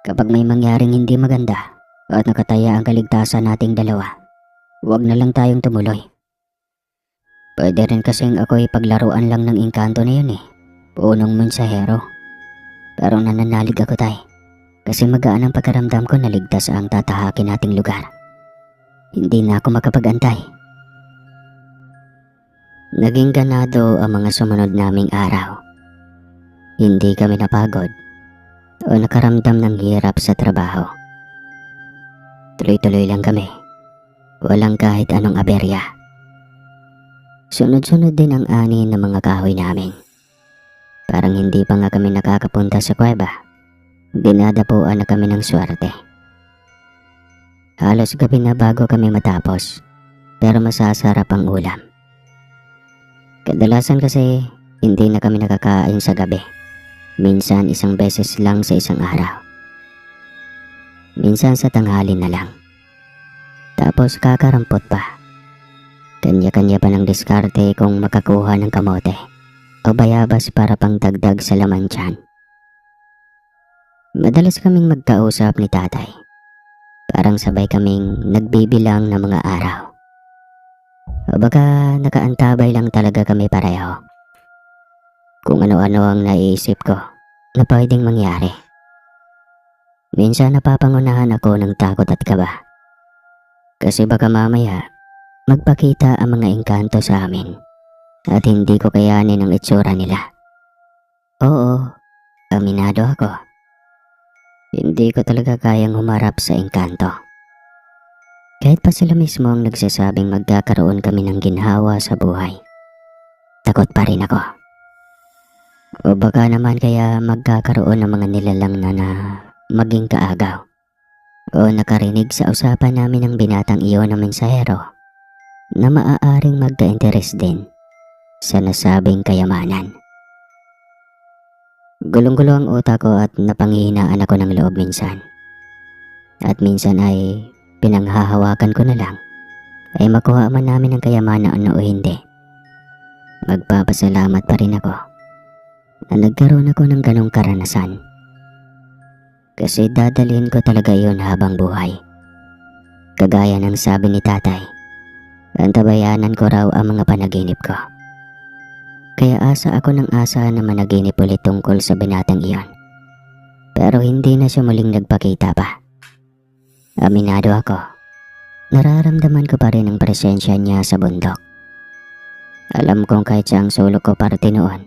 Kapag may mangyaring hindi maganda at nakataya ang kaligtasan nating dalawa, wag na lang tayong tumuloy. Pwede rin kasing ako'y paglaruan lang ng engkanto na yun eh. Punong mensahero. Pero nananalig ako tay. Kasi magaan ang pagkaramdam ko na ligtas ang tatahakin nating lugar. Hindi na ako makapag-antay. Naging ganado ang mga sumunod naming araw. Hindi kami napagod o nakaramdam ng hirap sa trabaho. Tuloy-tuloy lang kami. Walang kahit anong aberya. Sunod-sunod din ang ani ng mga kahoy namin. Parang hindi pa nga kami nakakapunta sa kuweba. Dinadapuan na kami ng swerte. Halos gabi na bago kami matapos, pero masasarap ang ulam. Kadalasan kasi hindi na kami nakakain sa gabi. Minsan isang beses lang sa isang araw. Minsan sa tanghali na lang. Tapos kakarampot pa. Kanya-kanya pa ng diskarte kung makakuha ng kamote o bayabas para pang dagdag sa laman tiyan. Madalas kaming magkausap ni tatay. Parang sabay kaming nagbibilang ng mga araw. O baka nakaantabay lang talaga kami pareho. Kung ano-ano ang naiisip ko na pwedeng mangyari. Minsan napapangunahan ako ng takot at kaba. Kasi baka mamaya magpakita ang mga engkanto sa amin at hindi ko kayanin ang itsura nila. Oo, aminado ako. Hindi ko talaga kayang humarap sa engkanto. Kahit pa sila mismo ang nagsasabing magkakaroon kami ng ginhawa sa buhay. Takot pa rin ako. O baka naman kaya magkakaroon ng mga nilalang na maging kaagaw. O nakarinig sa usapan namin ng binatang iyon ng mensahero na maaaring magka-interes din sa nasabing kayamanan. Gulong-gulo ang utak ko at napanghihinaan ako ng loob minsan. At minsan ay pinanghahawakan ko na lang ay makuha man namin ang kayamanan o hindi. Magpapasalamat pa rin ako na nagkaroon ako ng ganong karanasan. Kasi dadalhin ko talaga iyon habang buhay. Kagaya ng sabi ni tatay, antabayanan ko raw ang mga panaginip ko. Kaya asa ako ng asa na managinip ulit tungkol sa binatang iyon. Pero hindi na siya muling nagpakita pa. Aminado ako. Nararamdaman ko pa rin ang presensya niya sa bundok. Alam kong kahit siyang sulok ko parte noon,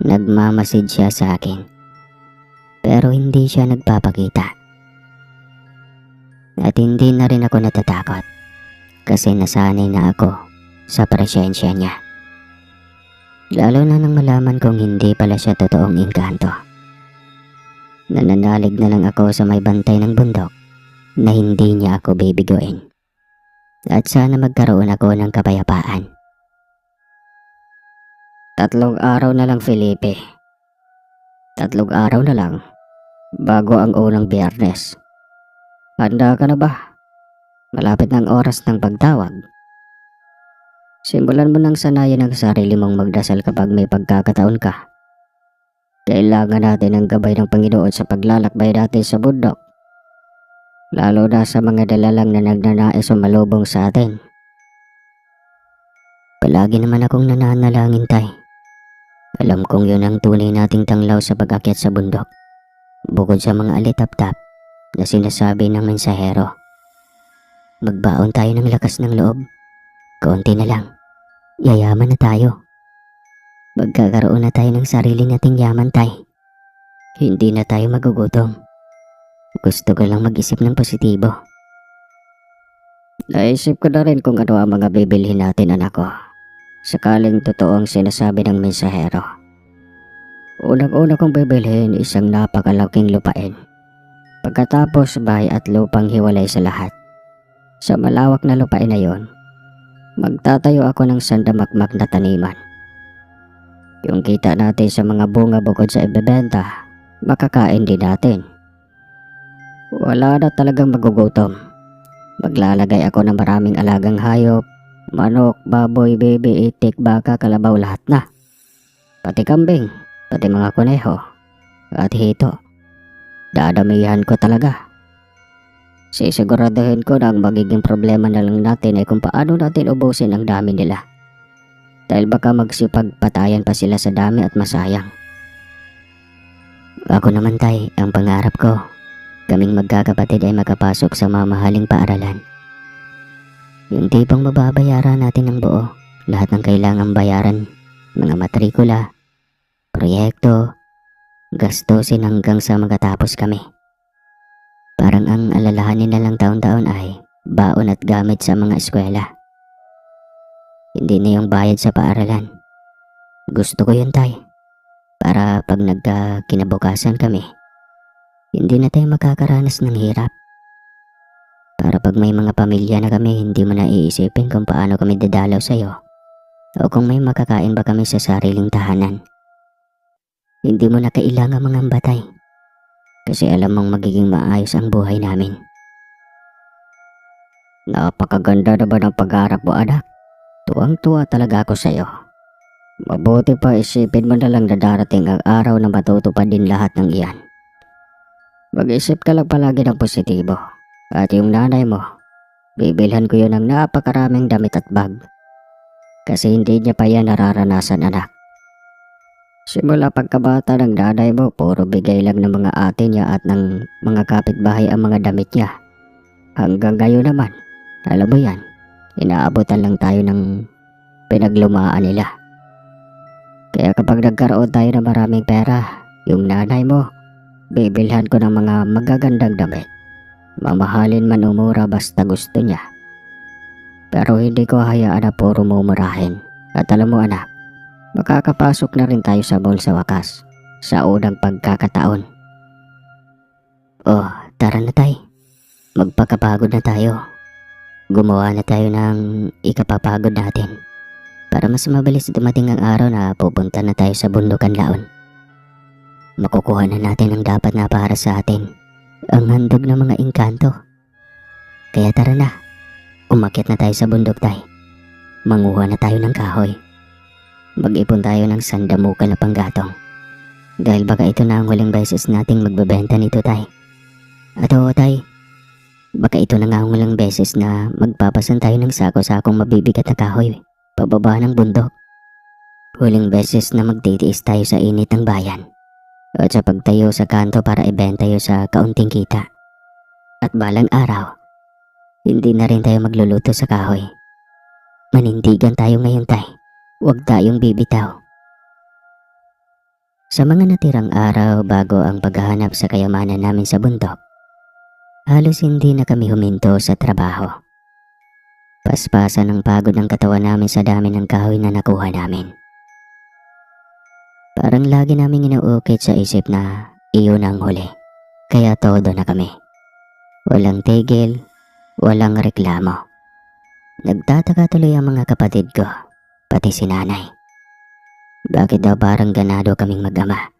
nagmamasid siya sa akin. Pero hindi siya nagpapakita. At hindi na rin ako natatakot kasi nasanay na ako sa presensya niya. Lalo na nang malaman kong hindi pala siya totoong engkanto. Nananalig na lang ako sa may bantay ng bundok na hindi niya ako bibiguin. At sana magkaroon ako ng kapayapaan. 3 araw na lang, Felipe. 3 araw na lang bago ang unang Biyernes. Handa ka na ba? Malapit na ang oras ng pagtawag. Simulan mo nang sanayan ang sarili mong magdasal kapag may pagkakataon ka. Kailangan natin ang gabay ng Panginoon sa paglalakbay natin sa bundok. Lalo na sa mga dalalang na nagnanais sumalubong sa atin. Palagi naman akong nananalangin, tay. Alam kong yun ang tunay nating tanglaw sa pag-akyat sa bundok. Bukod sa mga alitap-tap na sinasabi ng mensahero. Magbaon tayo ng lakas ng loob. Konti na lang. Yayaman na tayo. Magkakaroon na tayo ng sarili nating yaman, tay. Hindi na tayo magugutom. Gusto ko lang mag-isip ng positibo. Naisip ko na rin kung ano ang mga bibilhin natin, anak ko. Sakaling totoo ang sinasabi ng mensahero. Unang-una kong bibilhin isang napakalaking lupain. Pagkatapos bahay at lupang hiwalay sa lahat. Sa malawak na lupain na yon, magtatayo ako ng sandamakmak na taniman. Yung kita natin sa mga bunga bukod sa ibebenta, makakain din natin. Wala na talagang magugutom. Maglalagay ako ng maraming alagang hayop, manok, baboy, bebe, itik, baka, kalabaw, lahat na. Pati kambing, pati mga kuneho, at hito. Dadamihan ko talaga. Sisiguraduhin ko na ang magiging problema na lang natin ay kung paano natin ubusin ang dami nila. Dahil baka magsipagpatayan pa sila sa dami at masayang. Ako naman tay, ang pangarap ko, kaming magkakapatid ay makapasok sa mamahaling paaralan. Yung tipong mababayaran natin ng buo, lahat ng kailangang bayaran, mga matrikula, proyekto, gastusin hanggang sa makatapos kami. Parang ang alalahanin na lang taon-taon ay baon at gamit sa mga eskwela. Hindi na yung bayad sa paaralan. Gusto ko yun tay, para pag nagkakinabukasan kami, hindi na tayo makakaranas ng hirap. Para pag may mga pamilya na kami, hindi mo na iisipin kung paano kami dadalaw sa'yo o kung may makakain ba kami sa sariling tahanan. Hindi mo na kailangan mga batay kasi alam mong magiging maayos ang buhay namin. Napakaganda naman ang pag-aarap mo, anak. Tuwang-tuwa talaga ako sa'yo. Mabuti pa isipin mo na lang na darating ang araw na matutupad din lahat ng iyan. Mag-isip ka lang palagi ng positibo. At yung nanay mo, bibilhan ko yun ng napakaraming damit at bag. Kasi hindi niya pa yan nararanasan, anak. Simula pagkabata ng nanay mo, puro bigay lang ng mga ate niya at ng mga kapitbahay ang mga damit niya. Hanggang ngayon naman, alam mo yan, inaabutan lang tayo ng pinaglumaan nila. Kaya kapag nagkaroon tayo ng maraming pera, yung nanay mo, bibilhan ko ng mga magagandang damit. Mamahalin man o mura basta gusto niya. Pero hindi ko hayaan na puro mumurahin. At alam mo anak, makakapasok na rin tayo sa mall sa wakas, sa unang pagkakataon. Oh, tara na tay. Magpakapagod na tayo. Gumawa na tayo ng ikapapagod natin. Para mas mabilis dumating ang araw na pupunta na tayo sa bundukan laon. Makukuha na natin ang dapat na para sa atin. Ang handog ng mga engkanto. Kaya tara na. Umakyat na tayo sa bundok tay. Manguha na tayo ng kahoy. Mag-ipon tayo ng sandamukan na panggatong. Dahil baka ito na ang huling beses nating magbebenta nito tay. At oo tay, baka ito na nga ang huling beses na magpapasan tayo ng sako-sakong mabibigat na kahoy pababa ng bundok. Huling beses na magtitiis tayo sa init ng bayan at sa pagtayo sa kanto para ibenta tayo sa kaunting kita. At balang araw, hindi na rin tayo magluluto sa kahoy. Manindigan tayo ngayon tay, huwag tayong bibitaw. Sa mga natirang araw bago ang paghahanap sa kayamanan namin sa bundok, halos hindi na kami huminto sa trabaho. Paspasan ang pagod ng katawan namin sa dami ng kahoy na nakuha namin. Parang lagi naming inuukit sa isip na iyon ang huli. Kaya todo na kami. Walang tigil, walang reklamo. Nagtataka tuloy ang mga kapatid ko, pati si nanay. Bakit daw parang ganado kaming mag-ama?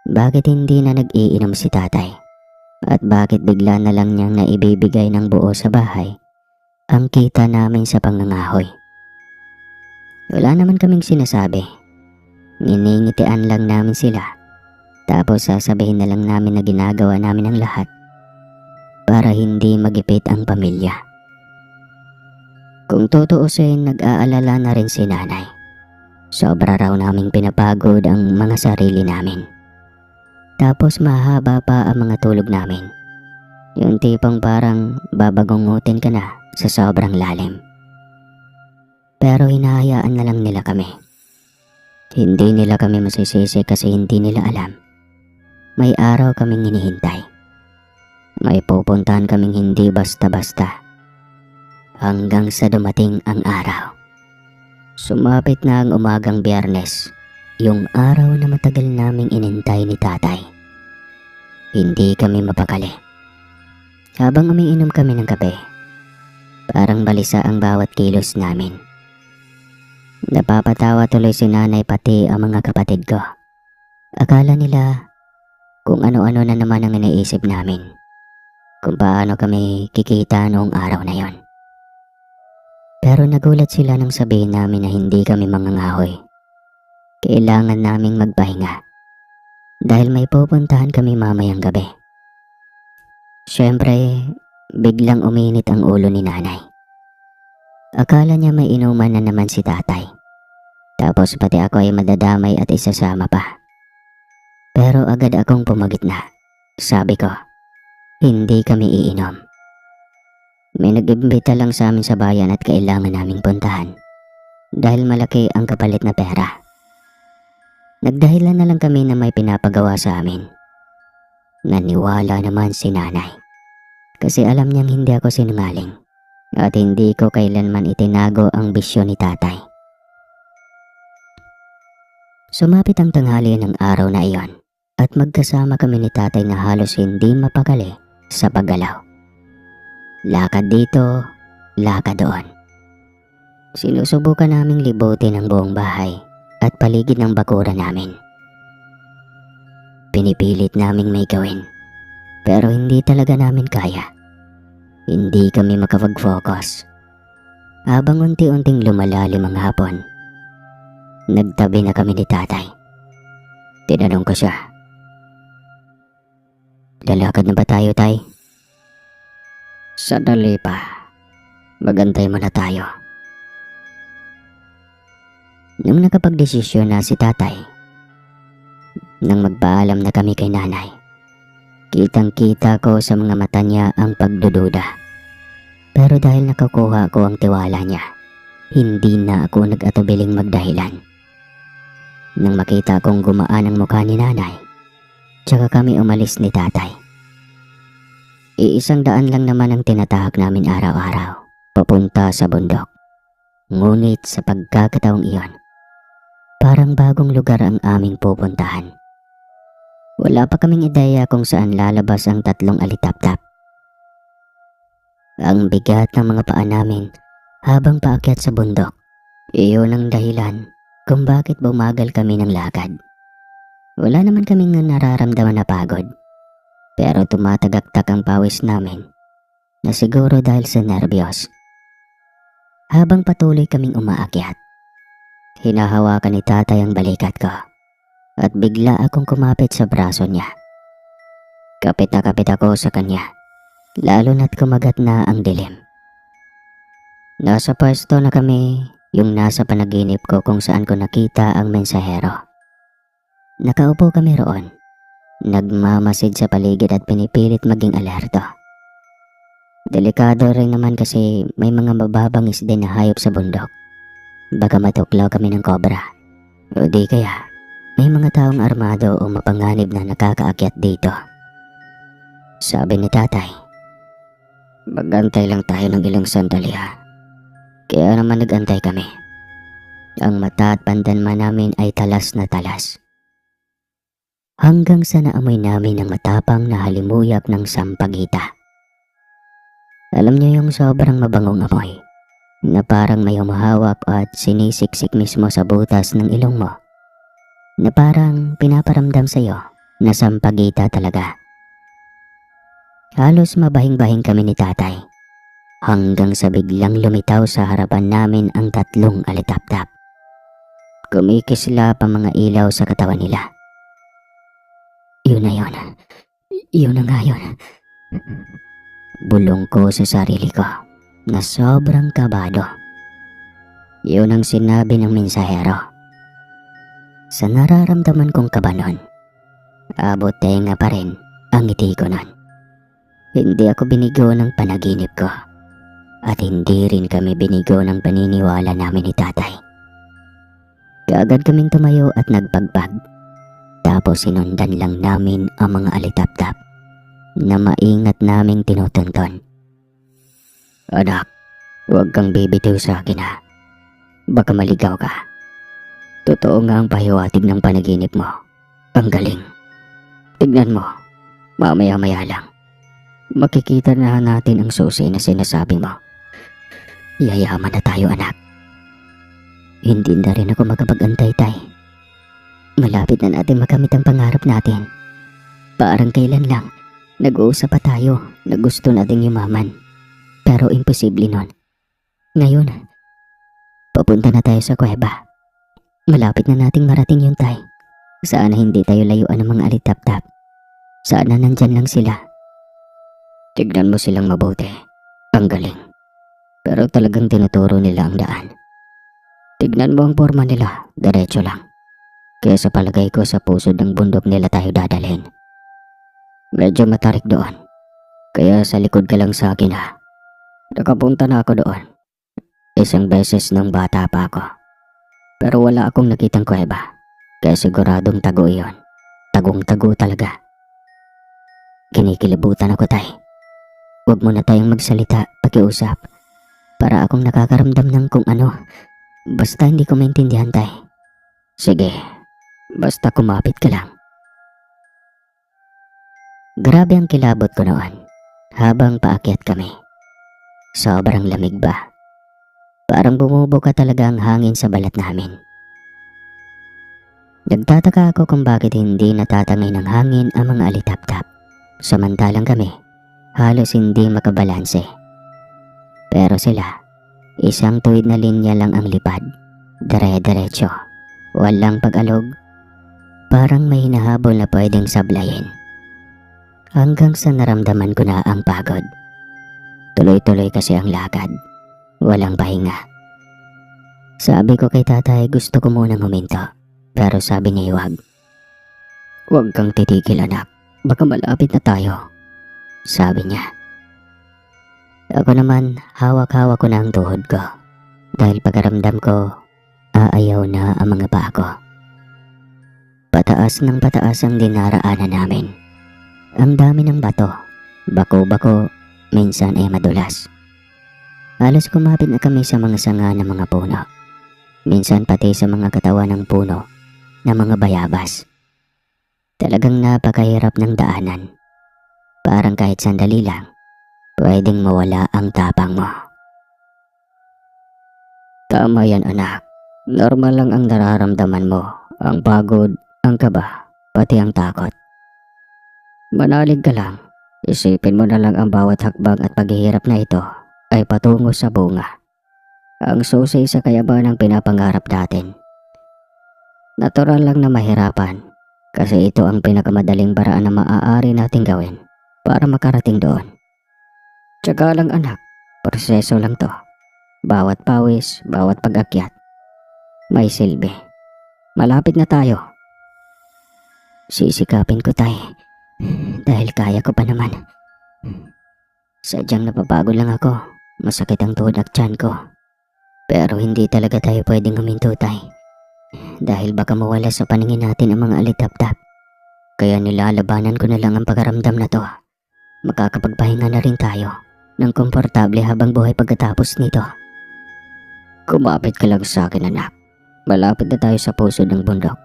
Bakit hindi na nag-iinom si tatay? At bakit bigla na lang niyang naibibigay ng buo sa bahay ang kita namin sa pangangahoy? Wala naman kaming sinasabi. Nginingitian lang namin sila. Tapos sasabihin na lang namin na ginagawa namin ang lahat para hindi magipit ang pamilya. Kung tutuusin, nag-aalala na rin si nanay. Sobra raw naming pinapagod ang mga sarili namin. Tapos mahaba pa ang mga tulog namin. Yung tipong parang babagungutin ka na sa sobrang lalim. Pero hinahayaan na lang nila kami. Hindi nila kami masisisi kasi hindi nila alam. May araw kaming hinihintay. May pupuntahan kaming hindi basta-basta. Hanggang sa dumating ang araw. Sumapit na ang umagang Biyernes, yung araw na matagal naming inintay ni tatay. Hindi kami mapakali. Habang umiinom kami ng kape, parang balisa ang bawat kilos namin. Napapatawa tuloy si nanay pati ang mga kapatid ko. Akala nila kung ano-ano na naman ang iniisip namin. kung paano kami kikita noong araw na yon. Pero nagulat sila nang sabihin namin na hindi kami mangangahoy. Kailangan naming magpahinga dahil may pupuntahan kami mamayang gabi. Siyempre, biglang uminit ang ulo ni nanay. Akala niya may inuman na naman si tatay. Tapos pati ako ay madadamay at isasama pa. Pero agad akong pumagitna. Sabi ko, hindi kami iinom. May nag-imbita lang sa amin sa bayan at kailangan naming puntahan dahil malaki ang kapalit na pera. Nagdahilan na lang kami na may pinapagawa sa amin. Naniwala naman si nanay kasi alam niyang hindi ako sinungaling at hindi ko kailanman itinago ang bisyo ni tatay. Sumapit ang tanghali ng araw na iyon at magkasama kami ni tatay na halos hindi mapakali sa paggalaw. Lakad dito, lakad doon. Sinusubukan naming libutin ang buong bahay at paligid ng bakuran namin. Pinipilit naming may gawin, pero hindi talaga namin kaya. Hindi kami makapag-focus. Habang unti-unting lumalalim ang hapon, nagtabi na kami ni tatay. Tinanong ko siya, "Lalakad na ba tayo, tay?" Sandali pa. "Magantay muna tayo." Nung nakapagdesisyon na si tatay, nang magpaalam na kami kay nanay, kitang-kita ko sa mga mata niya ang pagdududa. Pero dahil nakukuha ko ang tiwala niya, hindi na ako nag-atubiling magdahilan. Nang makita kong gumaan ang mukha ni nanay, tsaka kami umalis ni tatay. Iisang daan lang naman ang tinatahak namin araw-araw, papunta sa bundok. Ngunit sa pagkakataong iyon, parang bagong lugar ang aming pupuntahan. Wala pa kaming ideya kung saan lalabas ang 3 alitaptap. Ang bigat ng mga paa namin habang paakyat sa bundok, iyon ang dahilan kung bakit bumagal kami ng lakad. Wala naman kaming nararamdaman na pagod, pero tumatagaktak ang pawis namin na siguro dahil sa nervyos. Habang patuloy kaming umaakyat, hinahawakan ni tatay ang balikat ko at bigla akong kumapit sa braso niya. Kapit na kapit ako sa kanya, lalo na't kumagat na ang dilim. Nasa pwesto na kami, yung nasa panaginip ko kung saan ko nakita ang mensahero. Nakaupo kami roon, nagmamasid sa paligid at pinipilit maging alerto. Delikado rin naman kasi may mga mababangis din na hayop sa bundok. Baka matuklaw kami ng kobra. O di kaya, may mga taong armado o mapanganib na nakakaakyat dito. Sabi ni tatay, Magantay lang tayo ng ilang sandali ha. kaya naman nagantay kami. Ang mata at pandanma namin ay talas na talas. Hanggang sa naamoy namin ang matapang na halimuyak ng sampagita. Alam niyo yung sobrang mabangong amoy na parang may humahawak at sinisiksik mismo sa butas ng ilong mo, na parang pinaparamdam sa'yo na sampagita talaga. Halos mabahing-bahing kami ni tatay hanggang sa biglang lumitaw sa harapan namin ang 3 alitaptap. Kumikislap ang mga ilaw sa katawan nila. Yun na yun. Yun na nga yun. Bulong ko sa sarili ko na sobrang kabado. Yun ang sinabi ng mensahero. Sa nararamdaman kong kaba nun, abot tenga pa rin ang ngiti ko nun. Hindi ako binigo ng panaginip ko at hindi rin kami binigo ng paniniwala namin ni tatay. Kaagad kaming tumayo at nagpagpag. Tapos sinundan lang namin ang mga alitaptap na maingat naming tinutunton. Anak, huwag kang bibitiw sa akin ha. Baka maligaw ka. Totoo nga ang pahiwatig ng panaginip mo. Ang galing. Tignan mo, mamaya-maya lang. Makikita na natin ang susi na sinasabi mo. Yayaman na tayo, anak. Hindi na rin ako makapag-antay, tay. Malapit na natin makamit ang pangarap natin. Parang kailan lang, Nag-uusap pa tayo na gusto nating yumaman. Pero imposible nun. Ngayon, papunta na tayo sa kuweba. Malapit na nating marating yun, tay. Sana hindi tayo layuan ng mga alitap-tap. Sana nandyan lang sila. Tignan mo silang mabuti. Ang galing. Pero talagang tinuturo nila ang daan. Tignan mo ang forma nila, diretso lang. Kaya sa palagay ko sa pusod ng bundok nila tayo dadalhin. Medyo matarik doon. Kaya sa likod ka lang sa akin ha. Nakapunta na ako doon. Isang beses nung bata pa ako. Pero wala akong nakitang kuweba. Kaya siguradong tago iyon. Tagong-tago talaga. Kinikilabutan ako, tay. Huwag mo na tayong magsalita, pakiusap. Para akong nakakaramdam ng kung ano. Basta hindi ko maintindihan, tay. Sige, basta kumapit ka lang. Grabe ang kilabot ko noon habang paakyat kami. Sobrang lamig ba? Parang bumubuka talaga ang hangin sa balat namin. Nagtataka ako kung bakit hindi natatangay ng hangin ang mga alitap-tap. Samantalang kami, halos hindi makabalanse. Pero sila, isang tuwid na linya lang ang lipad. Dire-diretso, walang pag-alog. Parang may hinahabol na pwedeng sablayin. Hanggang sa naramdaman ko na ang pagod. Tuloy-tuloy kasi ang lakad. Walang pahinga. Sabi ko kay tatay gusto ko munang huminto. Pero sabi niya huwag. Huwag kang titigil anak. Baka malapit na tayo. Sabi niya. Ako naman hawak-hawak ko na ang tuhod ko. Dahil pagkaramdam ko, aayaw na ang mga paa ko. Pataas ng pataas ang dinaraanan namin. Ang dami ng bato. Bako-bako, minsan ay madulas. Halos kumapit na kami sa mga sanga ng mga puno. Minsan pati sa mga katawan ng puno na mga bayabas. Talagang napakahirap ng daanan. Parang kahit sandali lang, pwedeng mawala ang tapang mo. Tama yan anak. Normal lang ang nararamdaman mo. Ang pagod, ang kaba, pati ang takot. Manalig ka lang. Isipin mo na lang ang bawat hakbang at paghihirap na ito ay patungo sa bunga. Ang susi sa kayabanang pinapangarap natin. Natural lang na mahirapan kasi ito ang pinakamadaling paraan na maaari nating gawin para makarating doon. Tiyaga lang anak, proseso lang to. Bawat pawis, bawat pag-akyat, may silbi. Malapit na tayo. Sisikapin ko, tay. Dahil kaya ko pa naman. Sadyang napapagod lang ako. Masakit ang tuhod at tiyan ko. Pero hindi talaga tayo pwedeng huminto, tay. Dahil baka mawala sa paningin natin ang mga alitap-tap. Kaya nilalabanan ko na lang ang pagkaramdam na to. Makakapagpahinga na rin tayo ng komportable habang buhay pagkatapos nito. Kumapit ka lang sa akin anak. Malapit na tayo sa pusod ng bundok.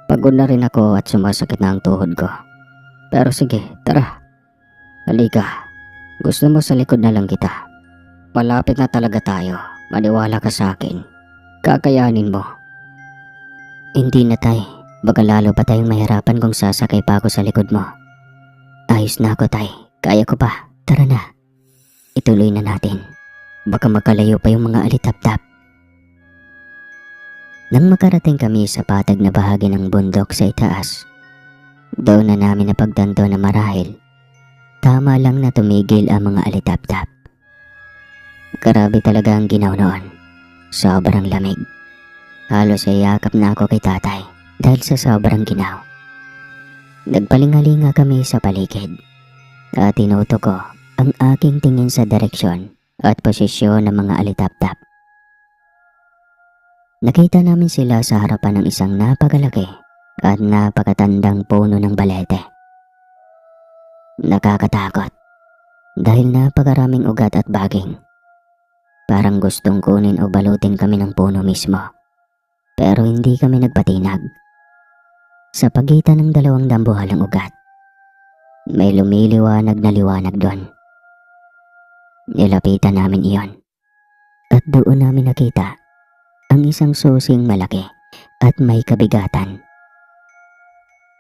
Pagod na rin ako at sumasakit na ang tuhod ko. Pero sige, tara. Halika. Gusto mo sa likod na lang kita. Malapit na talaga tayo. Maniwala ka sa akin. Kakayanin mo. Hindi na, tay. Baka lalo pa tayong mahirapan kung sasakay pa ako sa likod mo. Ayos na ako, tay. Kaya ko pa. Tara na. Ituloy na natin. Baka makalayo pa yung mga alitap-tap. Nang makarating kami sa patag na bahagi ng bundok sa itaas, doon na namin napagtanto na marahil tama lang na tumigil ang mga alitap-tap. Grabe talaga ang ginaw noon. Sobrang lamig. Halos ay yakap na ako kay tatay dahil sa sobrang ginaw. Nagpalingalinga kami sa paligid at tinuto ko ang aking tingin sa direksyon at posisyon ng mga alitap-tap. Nakita namin sila sa harapan ng isang napakalaki at napakatandang puno ng balete. Nakakatakot dahil napakaraming ugat at baging. Parang gustong kunin o balutin kami ng puno mismo. Pero hindi kami nagpatinag. Sa pagitan ng dalawang dambuhalang ugat, may lumiliwanag na liwanag doon. Nilapitan namin iyon at doon namin nakita ang isang susing malaki at may kabigatan.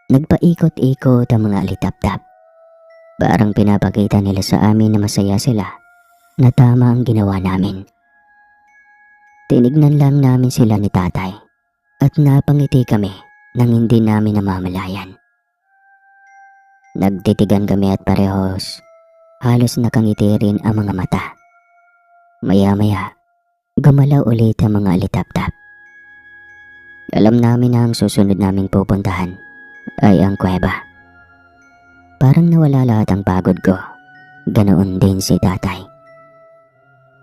Nagpaikot-ikot ang mga alitap-tap. Parang pinapakita nila sa amin na masaya sila na tama ang ginawa namin. Tinignan lang namin sila ni tatay at napangiti kami nang hindi namin namamalayan. Nagtitigan kami at parehos halos nakangiti rin ang mga mata. Maya-maya, gumalaw ulit ang mga alitap-tap. Alam namin na ang susunod naming pupuntahan ay ang kuweba. Parang nawala lahat ang pagod ko. Ganoon din si tatay.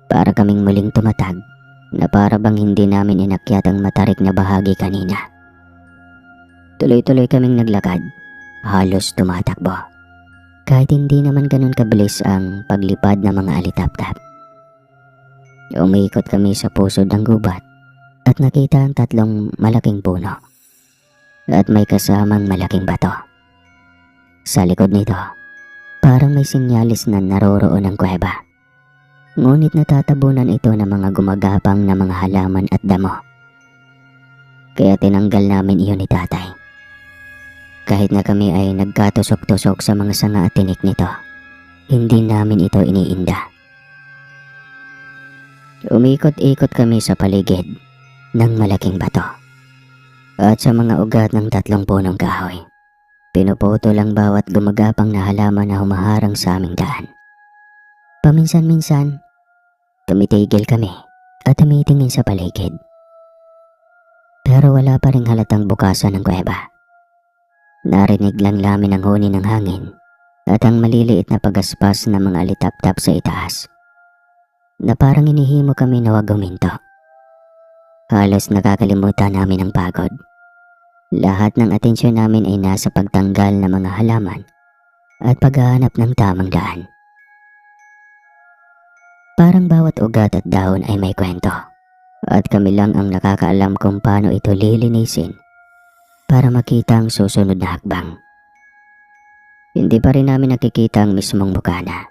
Para kaming muling tumatag na para bang hindi namin inakyat ang matarik na bahagi kanina. Tuloy-tuloy kaming naglakad, halos tumatakbo. Kahit hindi naman ganun kabilis ang paglipad ng mga alitap-tap. Umiikot kami sa pusod ng gubat at nakita ang 3 malaking puno at may kasamang malaking bato. Sa likod nito, parang may sinyalis na naroroon ang kuweba. Ngunit natatabunan ito ng mga gumagapang na mga halaman at damo. Kaya tinanggal namin iyon ni tatay. Kahit na kami ay nagkatusok-tusok sa mga sanga at tinik nito, hindi namin ito iniinda. Umikot-ikot kami sa paligid ng malaking bato at sa mga ugat ng 3 punong kahoy. Pinuputol ang bawat gumagapang na halaman na humaharang sa aming daan. Paminsan-minsan, tumitigil kami at tumitingin sa paligid. Pero wala pa ring halatang bukasan ng kuweba. Narinig lang namin ang huni ng hangin at ang maliliit na pagaspas ng mga alitap-tap sa itaas na parang inihimo kami na wag huminto. Halos nakakalimutan namin ang pagod. Lahat ng atensyon namin ay nasa pagtanggal ng mga halaman at paghahanap ng tamang daan. Parang bawat ugat at dahon ay may kwento at kami lang ang nakakaalam kung paano ito lilinisin para makita ang susunod na hakbang. Hindi pa rin namin nakikita ang mismong bukana,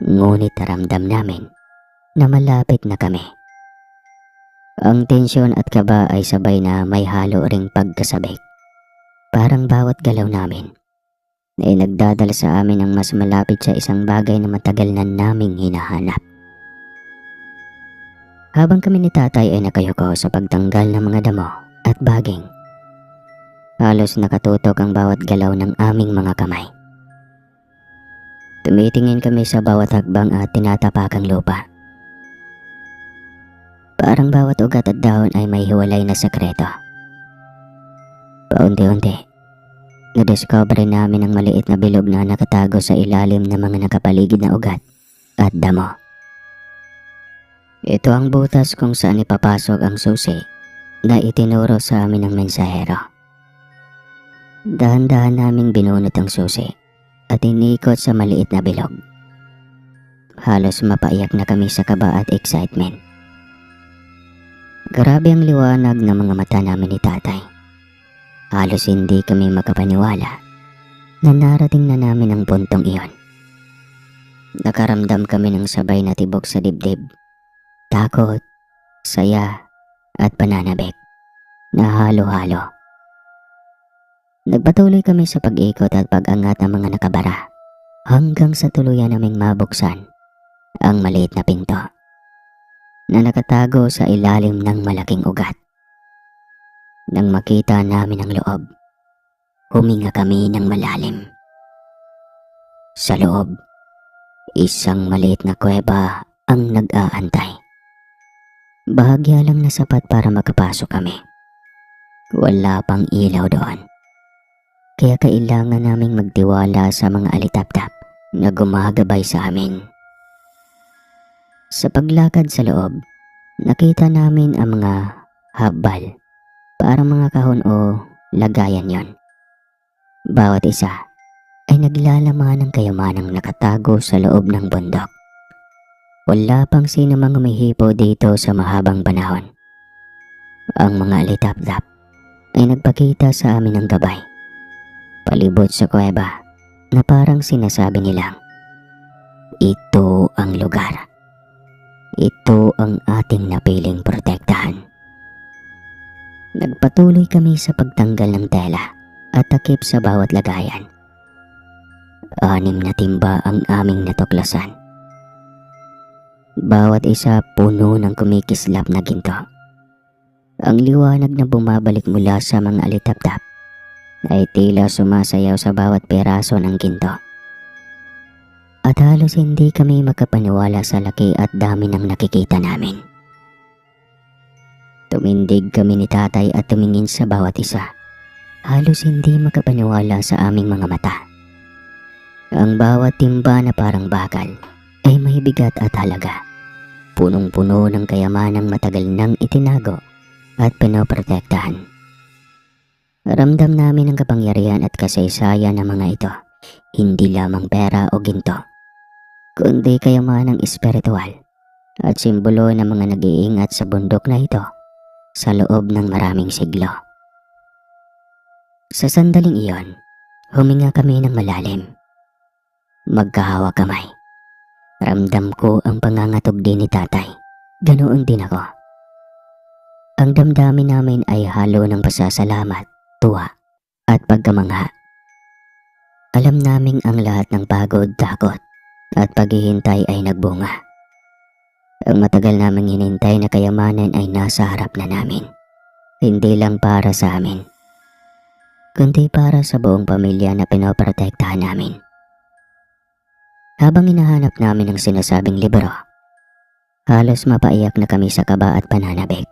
ngunit ramdam namin na malapit na kami. Ang tensyon at kaba ay sabay na may halo ring pagkasabik. Parang bawat galaw namin ay nagdadala sa amin ng mas malapit sa isang bagay na matagal na naming hinahanap. Habang kami ni tatay ay nakayuko sa pagtanggal ng mga damo at baging, halos nakatutok ang bawat galaw ng aming mga kamay. Tumitingin kami sa bawat hakbang at tinatapakang lupa. Parang bawat ugat at dahon ay may hiwalay na sekreto. Paunti-unti, nadiscover namin ang maliit na bilog na nakatago sa ilalim ng mga nakapaligid na ugat at damo. Ito ang butas kung saan ipapasok ang susi na itinuro sa amin ng mensahero. Dahan-dahan naming binunot ang susi at inikot sa maliit na bilog. Halos mapaiyak na kami sa kaba at excitement. Grabe ang liwanag ng mga mata namin ni tatay. Halos hindi kami makapaniwala na narating na namin ang puntong iyon. Nakaramdam kami ng sabay na tibok sa dibdib, takot, saya at pananabik na halo-halo. Nagpatuloy kami sa pag-ikot at pag-angat ng mga nakabara hanggang sa tuluyan naming mabuksan ang maliit na pinto na nakatago sa ilalim ng malaking ugat. Nang makita namin ang loob, huminga kami ng malalim. Sa loob, isang maliit na kuweba ang nag-aantay. Bahagya lang na sapat para makapasok kami. Wala pang ilaw doon. Kaya kailangan naming magtiwala sa mga alitap-tap na gumagabay sa amin. Sa paglakad sa loob, nakita namin ang mga habal, parang mga kahon o lagayan yon. Bawat isa ay naglalaman ng kayamanang nakatago sa loob ng bundok. Wala pang sino mang humihipo dito sa mahabang panahon. Ang mga alitap-tap ay nagpakita sa amin ng gabay, palibot sa kuweba na parang sinasabi nilang, ito ang lugar. Ito ang ating napiling protektahan. Nagpatuloy kami sa pagtanggal ng tela at takip sa bawat lagayan. 6 na timba ang aming natuklasan. Bawat isa puno ng kumikislap na ginto. Ang liwanag na bumabalik mula sa mga alitaptap ay tila sumasayaw sa bawat peraso ng ginto. At halos hindi kami makapaniwala sa laki at dami ng nakikita namin. Tumindig kami ni tatay at tumingin sa bawat isa. Halos hindi makapaniwala sa aming mga mata. Ang bawat timba na parang bakal ay may bigat at halaga. Punong-puno ng kayamanang matagal nang itinago at pinoprotektahan. Ramdam namin ang kapangyarihan at kasaysayan ng mga ito. Hindi lamang pera o ginto, kundi kayamanang espiritual at simbolo ng mga nag-iingat sa bundok na ito sa loob ng maraming siglo. Sa sandaling iyon, huminga kami ng malalim. Magkahawak kamay. Ramdam ko ang pangangatog din ni tatay. Ganoon din ako. Ang damdamin namin ay halo ng pasasalamat, tuwa, at pagkamangha. Alam naming ang lahat ng pagod, takot, at paghihintay ay nagbunga. Ang matagal naming hinintay na kayamanan ay nasa harap na namin. Hindi lang para sa amin, kundi para sa buong pamilya na pinoprotektahan namin. Habang hinahanap namin ang sinasabing libro, halos mapaiyak na kami sa kaba at pananabik.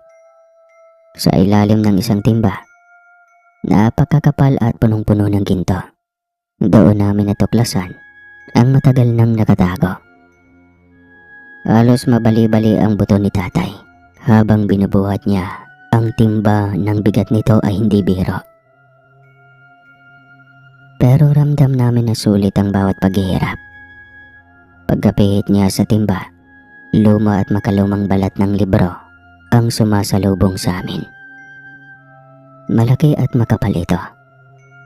Sa ilalim ng isang timba, napakakapal at punong-puno ng ginto, doon namin natuklasan ang matagal nang nakatago. Halos mabali-bali ang buto ni tatay habang binubuhat niya. Ang timba ng bigat nito ay hindi biro. Pero ramdam namin na sulit ang bawat paghihirap. Pagkapihit niya sa timba, luma at makalumang balat ng libro ang sumasalubong sa amin. Malaki at makapal ito.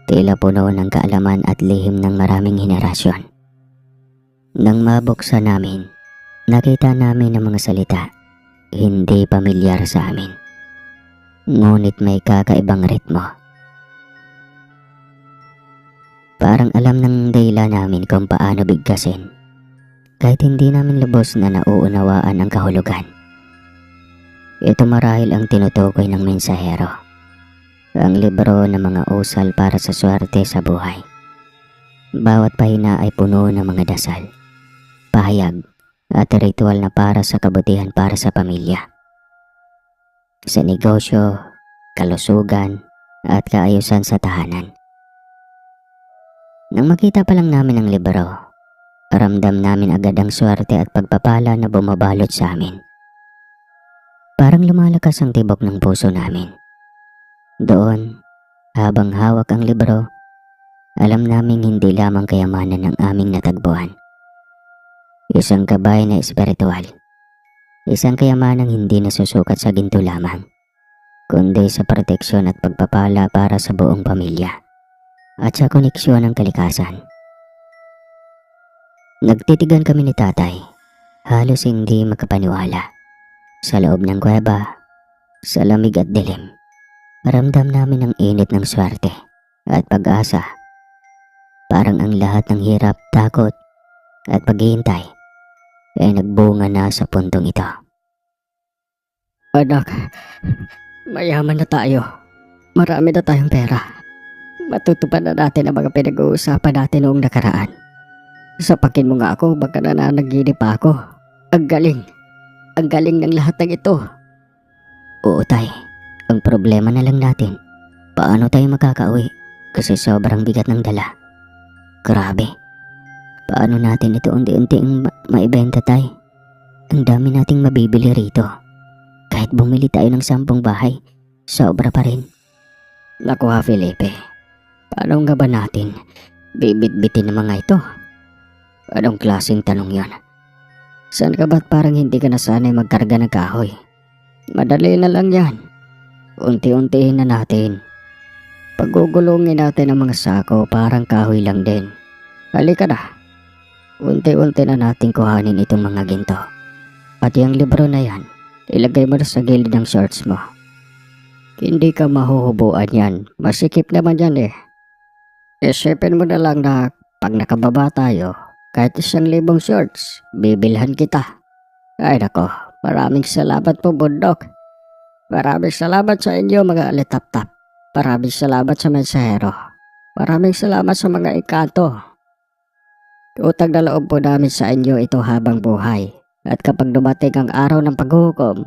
Tila puno ng kaalaman at lihim ng maraming henerasyon. Nang mabuksan namin, nakita namin ang mga salita, hindi pamilyar sa amin. Ngunit may kakaibang ritmo. Parang alam ng dayla namin kung paano bigkasin, kahit hindi namin lubos na nauunawaan ang kahulugan. Ito marahil ang tinutukoy ng mensahero. Ang libro ng mga usal para sa swerte sa buhay. Bawat pahina ay puno ng mga dasal, pahayag at ritual na para sa kabutihan para sa pamilya. Sa negosyo, kalusugan at kaayusan sa tahanan. Nang makita pa lang namin ang libro, ramdam namin agad ang swerte at pagpapala na bumabalot sa amin. Parang lumalakas ang tibok ng puso namin. Doon, habang hawak ang libro, alam naming hindi lamang kayamanan ang aming natagpuan. Isang gabay na espiritual. Isang kayamanang hindi nasusukat sa ginto lamang, kundi sa proteksyon at pagpapala para sa buong pamilya at sa koneksyon ng kalikasan. Nagtitigan kami ni tatay, halos hindi makapaniwala. Sa loob ng kuweba, sa lamig at dilim, ramdam namin ang init ng swerte at pag-asa. Parang ang lahat ng hirap, takot at paghihintay ay nagbunga na sa puntong ito. Anak, mayaman na tayo. Marami na tayong pera. Matutupad na natin ang mga pinag-uusapan natin noong nakaraan. Sapakin mo nga ako, baka nananaginip pa ako. Ang galing. Ang galing ng lahat ng ito. Oo tay, ang problema na lang natin, paano tayo makakauwi kasi sobrang bigat ng dala. Grabe, paano natin ito unti-unting maibenta tay? Ang dami nating mabibili rito. Kahit bumili tayo ng 10 bahay, sobra pa rin. Naku ha, Felipe. Paano nga ba natin bibit-bitin ng mga ito? Anong klaseng tanong yan? Saan ka ba't parang hindi ka nasanay magkarga ng kahoy? Madali na lang yan. Unti-untiin na natin. Pagugulungin natin ang mga sako, parang kahoy lang din. Halika na. Unti-unti na natin kuhanin itong mga ginto. Pati ang libro na yan, ilagay mo na sa gilid ng shorts mo. Hindi ka mahuhubuan yan. Masikip naman yan eh. Isipin mo na lang na Pag nakababa tayo, kahit 1,000 shorts, bibilhan kita. Ay nako, maraming salamat po bundok. Maraming salamat sa inyo mga alitap-tap. Maraming salamat sa mensahero. Maraming salamat sa mga engkanto. Utang na loob po namin sa inyo ito habang buhay. At kapag dumating ang araw ng paghuhukom,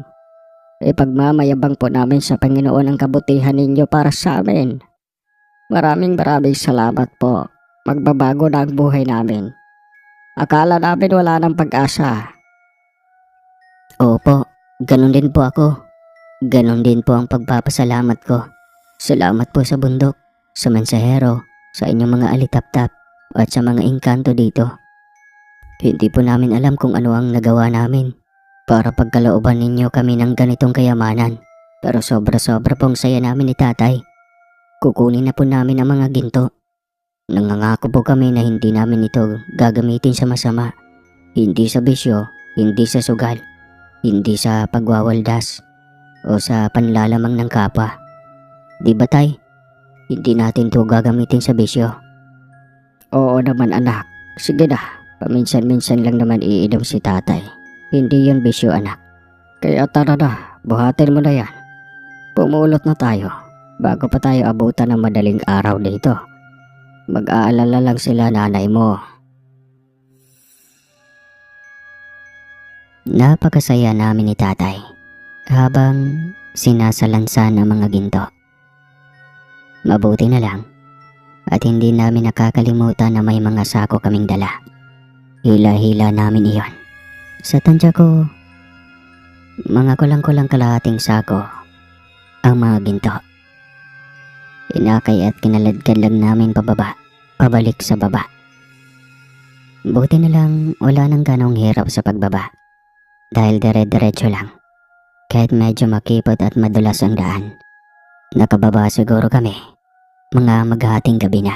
ipagmamayabang po namin sa Panginoon ang kabutihan ninyo para sa amin. Maraming salamat po. Magbabago na ang buhay namin. Akala namin wala ng pag-asa. Opo, ganun din po ako. Ganun din po ang pagpapasalamat ko. Salamat po sa bundok, sa mensahero, sa inyong mga alitap-tap, at sa mga engkanto dito. Hindi po namin alam kung ano ang nagawa namin para pagkalooban ninyo kami ng ganitong kayamanan. Pero sobra-sobra pong saya namin ni tatay. Kukunin na po namin ang mga ginto. Nangangako po kami na hindi namin ito gagamitin sa masama. Hindi sa bisyo, hindi sa sugal, hindi sa pagwawaldas, o sa panlalamang ng kapwa. Di ba tay? Hindi natin ito gagamitin sa bisyo. Oo naman anak. Sige na. Paminsan-minsan lang naman iinom si tatay. Hindi yun bisyo anak. Kaya tara na. Buhatin mo na yan. Pumulot na tayo. Bago pa tayo abutan ng madaling araw dito. Mag-aalala lang sila nanay mo. Napakasaya namin ni tatay habang sinasalansan ang mga ginto. Mabuti na lang at hindi namin nakakalimutan na may mga sako kaming dala. Hila-hila namin iyon. Sa tansya ko, mga kulang-kulang kalahating sako ang mga ginto. Inakay at kinaladkad lang namin pabalik sa baba. Buti na lang wala nang ganong hirap sa pagbaba. Dahil dire-diretso lang. Kahit medyo makipot at madulas ang daan. Nakababa siguro kami. Mga maghahating gabi na.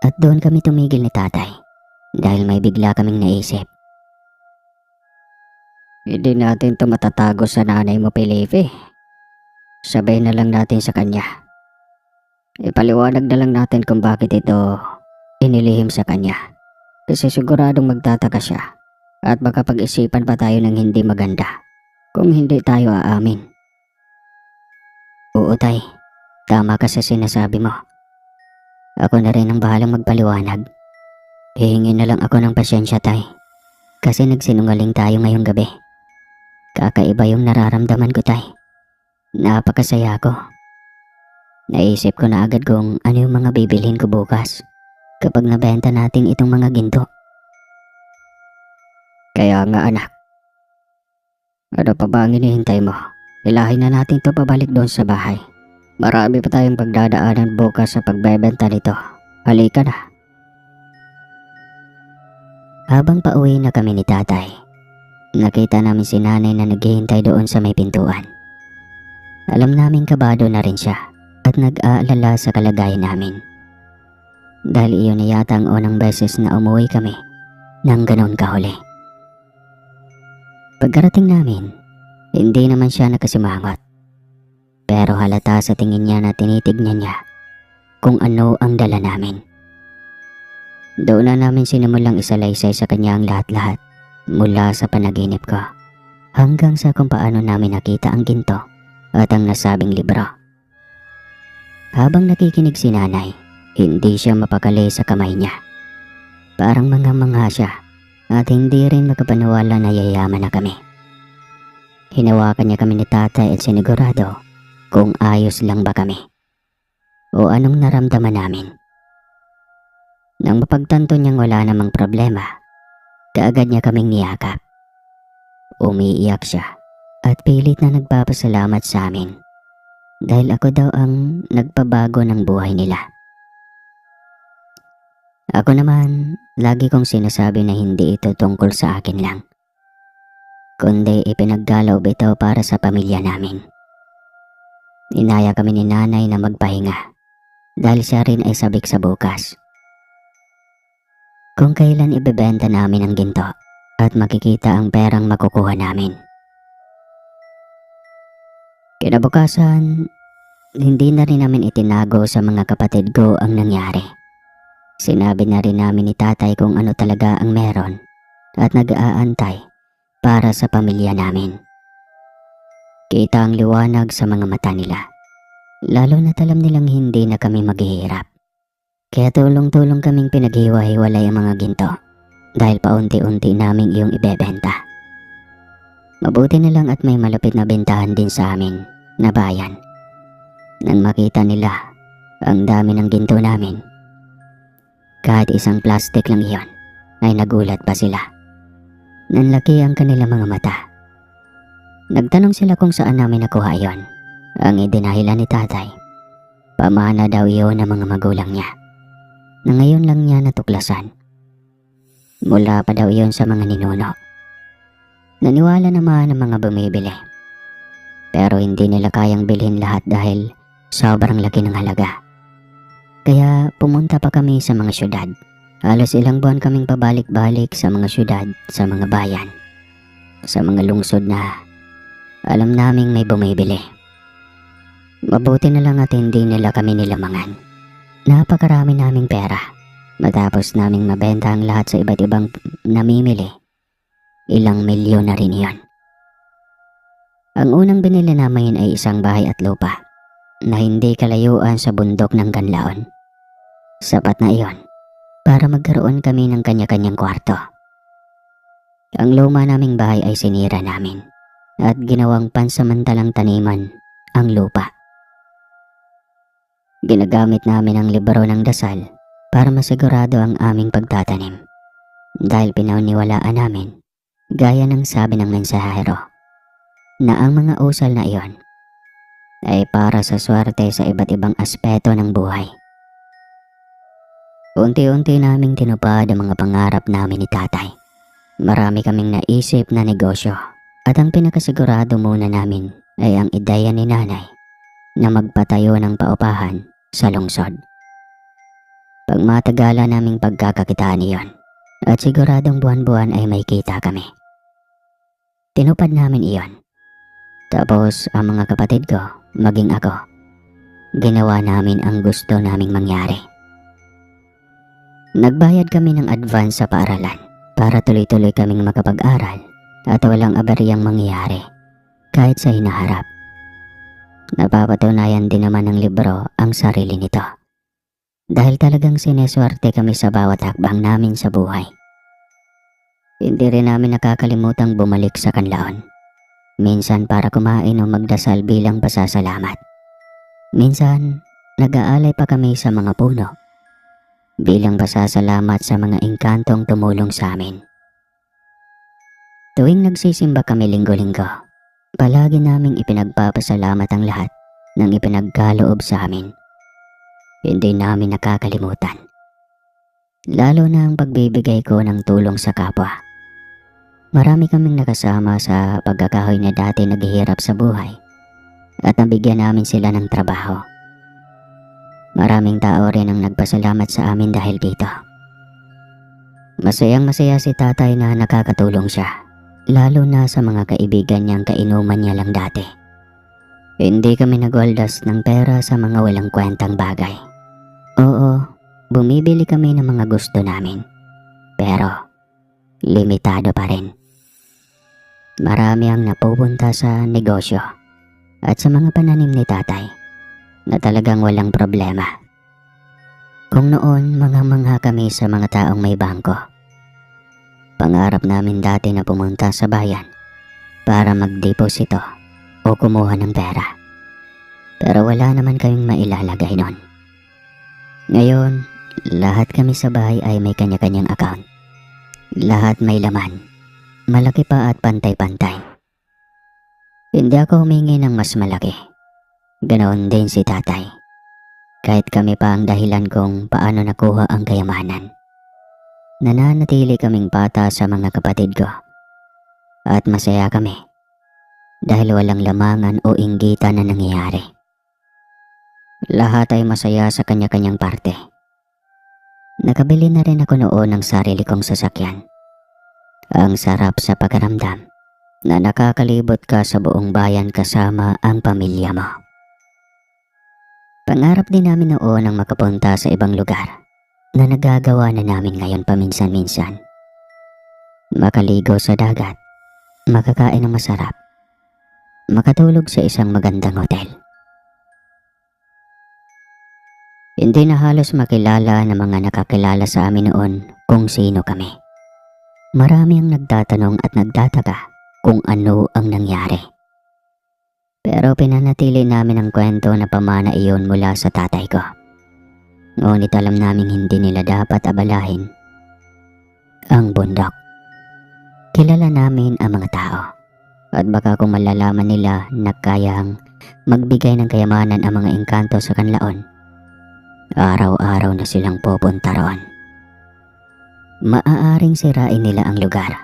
At doon kami tumigil ni tatay. Dahil may bigla kaming naisip. Hindi natin to matatago sa nanay mo, Felipe. Sabay na lang natin sa kanya. Ipaliwanag na lang natin kung bakit ito inilihim sa kanya. Kasi siguradong magtataka siya. At makapag-isipan pa tayo ng hindi maganda kung hindi tayo aamin. Oo tay, tama ka sa sinasabi mo. Ako na rin ang bahalang magpaliwanag. Hihingi na lang ako ng pasyensya tay. Kasi nagsinungaling tayo ngayong gabi. Kakaiba yung nararamdaman ko tay. Napakasaya ko. Naisip ko na agad kung ano yung mga bibilhin ko bukas kapag nabenta natin itong mga ginto. Kaya nga anak. Ano pa ba ang hinihintay mo? Ilahin na natin to pabalik doon sa bahay. Marami pa tayong pagdadaanan bukas sa pagbebenta nito. Halika na. Habang pauwi na kami ni tatay, nakita namin si nanay na naghihintay doon sa may pintuan. Alam namin kabado na rin siya at nag-aalala sa kalagayan namin. Dahil iyon na yata ang unang beses na umuwi kami nang ganon kahuli. Pagkarating namin, hindi naman siya nakasimangot. Pero halata sa tingin niya na tinitignan niya kung ano ang dala namin. Doon na namin sinimulang isalaysay sa kanya ang lahat-lahat mula sa panaginip ko hanggang sa kung paano namin nakita ang ginto at ang nasabing libro. Habang nakikinig si nanay, hindi siya mapakali sa kamay niya. Parang mangha-mangha siya at hindi rin makapaniwala na yayaman na kami. Hinawakan niya kami ni tatay at sinigurado kung ayos lang ba kami o anong naramdaman namin. Nang mapagtanto niyang wala namang problema, kaagad niya kaming niyakap. Umiiyak siya at pilit na nagpapasalamat sa amin dahil ako daw ang nagpabago ng buhay nila. Ako naman, lagi kong sinasabi na hindi ito tungkol sa akin lang, kundi ipinaggalaw ito para sa pamilya namin. Inaya kami ni nanay na magpahinga dahil siya rin ay sabik sa bukas. Kung kailan ibebenta namin ang ginto at makikita ang perang makukuha namin. Kinabukasan, hindi na rin namin itinago sa mga kapatid ko ang nangyari. Sinabi na rin namin ni tatay kung ano talaga ang meron at nag-aantay para sa pamilya namin. Kita ang liwanag sa mga mata nila. Lalo na alam nilang hindi na kami maghihirap. Kaya tulong-tulong kaming pinaghiwa-hiwalay ang mga ginto dahil paunti-unti naming iyong ibebenta. Mabuti na lang at may malapit na bentahan din sa amin na bayan. Nang makita nila ang dami ng ginto namin, kahit isang plastic lang iyon, ay nagulat pa sila. Nanlaki ang kanilang mga mata. Nagtanong sila kung saan namin nakuha iyon. Ang idinahilan ni tatay, pamana daw iyon ng mga magulang niya, na ngayon lang niya natuklasan. Mula pa daw iyon sa mga ninuno. Naniwala naman ang mga bumibili. Pero hindi nila kayang bilhin lahat dahil sobrang laki ng halaga. Kaya pumunta pa kami sa mga syudad. Halos ilang buwan kaming pabalik-balik sa mga syudad, sa mga bayan, sa mga lungsod na alam naming may bumibili. Mabuti na lang at hindi nila kami nilamangan. Napakarami naming pera. Matapos naming mabenta ang lahat sa iba't ibang namimili, ilang milyon na rin iyon. Ang unang binili namin ay isang bahay at lupa na hindi kalayuan sa bundok ng Kanlaon. Sapat na iyon para magkaroon kami ng kanya-kanyang kwarto. Ang luma naming bahay ay sinira namin at ginawang pansamantalang taniman ang lupa. Ginagamit namin ang libro ng dasal para masigurado ang aming pagtatanim dahil pinauniwalaan namin, gaya ng sabi ng mensahero, na ang mga usal na iyon ay para sa swerte sa iba't ibang aspeto ng buhay. Unti-unti naming tinupad ang mga pangarap namin ni tatay. Marami kaming naisip na negosyo at ang pinakasigurado muna namin ay ang ideya ni nanay na magpatayo ng paupahan sa lungsod. Pagmatagala naming pagkakakitaan iyon at siguradong buwan-buwan ay may kita kami. Tinupad namin iyon. Tapos ang mga kapatid ko, maging ako, ginawa namin ang gusto naming mangyari. Nagbayad kami ng advance sa paaralan para tuloy-tuloy kaming makapag-aral at walang abaryang mangyayari kahit sa hinaharap. Napapatunayan din naman ng libro ang sarili nito. Dahil talagang sineswerte kami sa bawat hakbang namin sa buhay. Hindi rin namin nakakalimutang bumalik sa Kanlaon. Minsan para kumain o magdasal bilang pasasalamat. Minsan, nag-aalay pa kami sa mga puno bilang pasasalamat sa mga engkantong tumulong sa amin. Tuwing nagsisimba kami linggo-linggo, palagi naming ipinagpapasalamat ang lahat ng ipinagkaloob sa amin. Hindi namin nakakalimutan. Lalo na ang pagbibigay ko ng tulong sa kapwa. Marami kaming nakasama sa pagkakahoy na dati naghihirap sa buhay at nabigyan namin sila ng trabaho. Maraming tao rin ang nagpasalamat sa amin dahil dito. Masayang-masaya si tatay na nakakatulong siya. Lalo na sa mga kaibigan niyang kainuman niya lang dati. Hindi kami nagwaldas ng pera sa mga walang kwentang bagay. Oo, bumibili kami ng mga gusto namin. Pero, limitado pa rin. Marami ang napupunta sa negosyo at sa mga pananim ni tatay na talagang walang problema. Kung noon, mangha-mangha kami sa mga taong may bangko. Pangarap namin dati na pumunta sa bayan para magdeposito o kumuha ng pera. Pero wala naman kaming mailalagay noon. Ngayon, lahat kami sa bahay ay may kanya-kanyang account. Lahat may laman. Malaki pa at pantay-pantay. Hindi ako humingi ng mas malaki. Ganoon din si tatay. Kahit kami pa ang dahilan kung paano nakuha ang kayamanan. Nananatili kaming bata sa mga kapatid ko. At masaya kami dahil walang lamangan o inggitan na nangyayari. Lahat ay masaya sa kanya-kanyang parte. Nakabili na rin ako noon ng sarili kong sasakyan. Ang sarap sa pakiramdam na nakakalibot ka sa buong bayan kasama ang pamilya mo. Pangarap din namin noon ang makapunta sa ibang lugar na nagagawa na namin ngayon paminsan-minsan. Makaligo sa dagat, makakain ng masarap, makatulog sa isang magandang hotel. Hindi na halos makilala ng mga nakakilala sa amin noon kung sino kami. Marami ang nagtatanong at nagtataka kung ano ang nangyari. Pero pinanatili namin ang kwento na pamana iyon mula sa tatay ko. Ngunit alam naming hindi nila dapat abalahin ang bundok. Kilala namin ang mga tao. At baka kung malalaman nila na kayang magbigay ng kayamanan ang mga engkanto sa kanlaon, araw-araw na silang pupunta roon. Maaaring sirain nila ang lugar.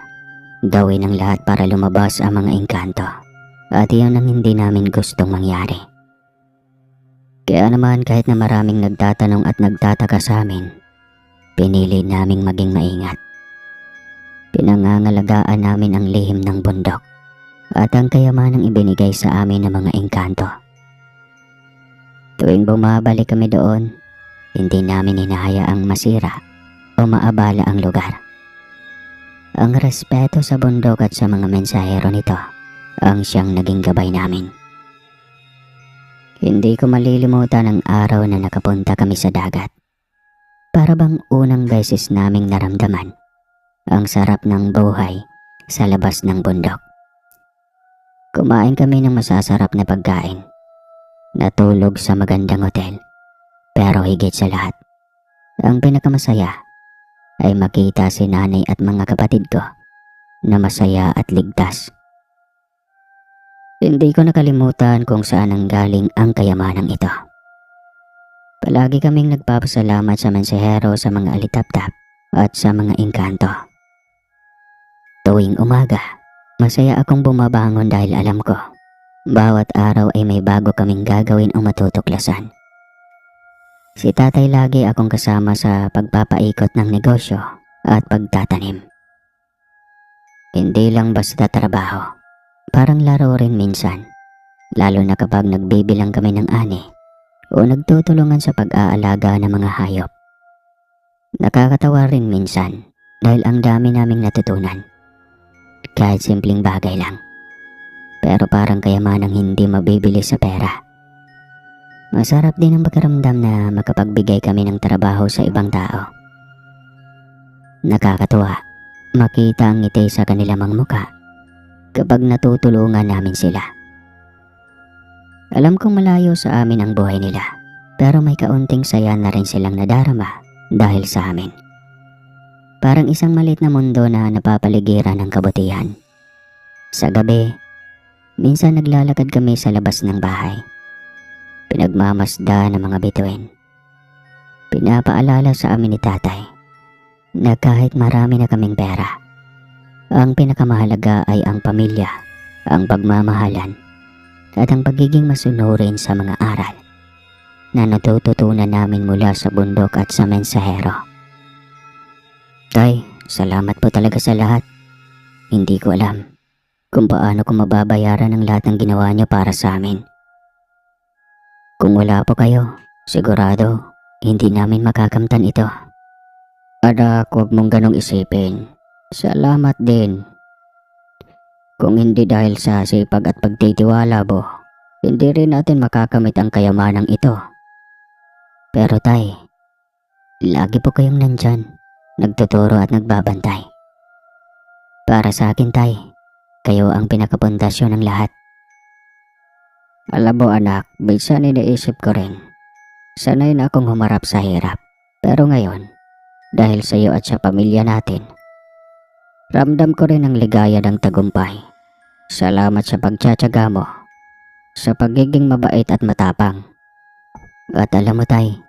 Gawin ang lahat para lumabas ang mga engkanto. At iyon ang hindi namin gustong mangyari. Kaya naman kahit na maraming nagtatanong at nagtataka sa amin, pinili naming maging maingat. Pinangangalagaan namin ang lihim ng bundok at ang kayamanang ibinigay sa amin ng mga engkanto. Tuwing bumabalik kami doon, hindi namin hinahayaang masira o maabala ang lugar. Ang respeto sa bundok at sa mga mensahero nito ang siyang naging gabay namin. Hindi ko malilimutan ang araw na nakapunta kami sa dagat. Para bang unang beses naming naramdaman ang sarap ng buhay sa labas ng bundok. Kumain kami ng masasarap na pagkain. Natulog sa magandang hotel. Pero higit sa lahat, ang pinakamasaya ay makita si nanay at mga kapatid ko na masaya at ligtas. Hindi ko nakalimutan kung saan nanggaling ang kayamanang ito. Palagi kaming nagpapasalamat sa mensahero sa mga alitap-tap at sa mga engkanto. Tuwing umaga, masaya akong bumabangon dahil alam ko, bawat araw ay may bago kaming gagawin o matutuklasan. Si tatay lagi akong kasama sa pagpapaikot ng negosyo at pagtatanim. Hindi lang basta trabaho. Parang laro rin minsan, lalo na kapag nagbibilang kami ng ani o nagtutulungan sa pag-aalaga ng mga hayop. Nakakatawa rin minsan dahil ang dami naming natutunan. Kahit simpleng bagay lang, pero parang kayamanang hindi mabibili sa pera. Masarap din ang pakiramdam na makapagbigay kami ng trabaho sa ibang tao. Nakakatuwa makita ang ngiti sa kanilang mga mukha kapag natutulungan namin sila. Alam kong malayo sa amin ang buhay nila, pero may kaunting saya na rin silang nadarama dahil sa amin. Parang isang maliit na mundo na napapaligiran ng kabutihan. Sa gabi, minsan naglalakad kami sa labas ng bahay. Pinagmamasda ng mga bituin. Pinapaalala sa amin ni tatay na kahit marami na kaming pera, ang pinakamahalaga ay ang pamilya, ang pagmamahalan, at ang pagiging masunurin sa mga aral na natututunan namin mula sa bundok at sa mensahero. Tay, salamat po talaga sa lahat. Hindi ko alam kung paano ko mababayaran ang lahat ng ginawa niyo para sa amin. Kung wala po kayo, sigurado hindi namin makakamtan ito. Anak, huwag mong ganong isipin. Salamat din. Kung hindi dahil sa sipag at pagtitiwala mo, hindi rin natin makakamit ang kayamanang ito. Pero tay, lagi po kayong nandyan, nagtuturo at nagbabantay. Para sa akin tay, kayo ang pinakapundasyon ng lahat. Alam mo anak, minsan iniisip ko rin. Sanay na akong humarap sa hirap. Pero ngayon, dahil sa iyo at sa pamilya natin, ramdam ko rin ang ligaya ng tagumpay. Salamat sa pagtsatsaga mo, sa pagiging mabait at matapang. At alam mo tay,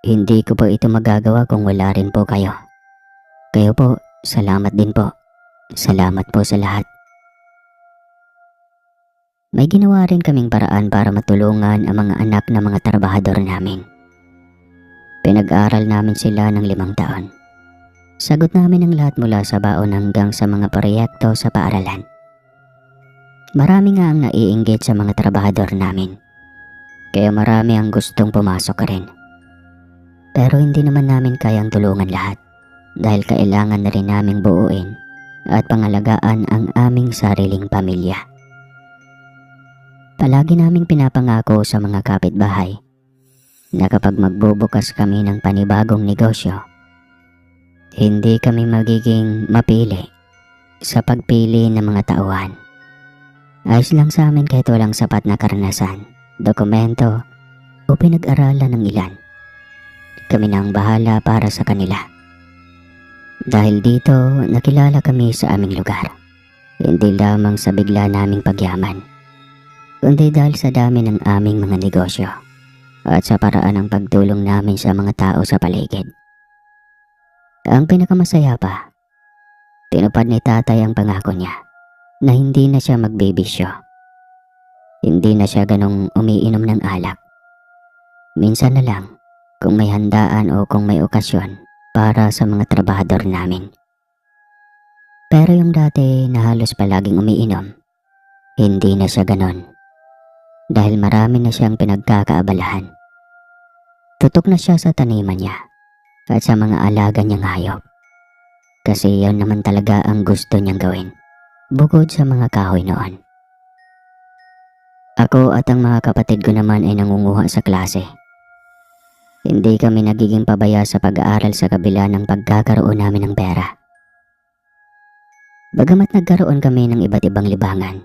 hindi ko po ito magagawa kung wala rin po kayo. Kayo po, salamat din po. Salamat po sa lahat. May ginawa rin kaming paraan para matulungan ang mga anak na mga trabahador namin. Pinag-aral namin sila ng 5 taon. Sagot namin ang lahat mula sa baon hanggang sa mga proyekto sa paaralan. Marami nga ang naiinggit sa mga trabahador namin. Kaya marami ang gustong pumasok rin. Pero hindi naman namin kayang tulungan lahat dahil kailangan na rin naming buuin at pangalagaan ang aming sariling pamilya. Palagi naming pinapangako sa mga kapitbahay na kapag magbubukas kami ng panibagong negosyo, hindi kami magiging mapili sa pagpili ng mga tauhan. Ayos lang sa amin kahit walang sapat na karanasan, dokumento o pinag-aralan ng ilan. Kami na ang bahala para sa kanila. Dahil dito, nakilala kami sa aming lugar. Hindi lamang sa bigla naming pagyaman, kundi dahil sa dami ng aming mga negosyo at sa paraan ng pagtulong namin sa mga tao sa paligid. Ang pinakamasaya pa, tinupad ni tatay ang pangako niya na hindi na siya magbibisyo. Hindi na siya ganong umiinom ng alak. Minsan na lang kung may handaan o kung may okasyon para sa mga trabahador namin. Pero yung dati na halos palaging umiinom, hindi na siya ganon. Dahil marami na siyang pinagkakaabalahan. Tutok na siya sa taniman niya at sa mga alaga niyang hayop. Kasi yan naman talaga ang gusto niyang gawin, bukod sa mga kahoy noon. Ako at ang mga kapatid ko naman ay nangunguha sa klase. Hindi kami nagiging pabaya sa pag-aaral sa kabila ng pagkakaroon namin ng pera. Bagamat nagkaroon kami ng iba't ibang libangan,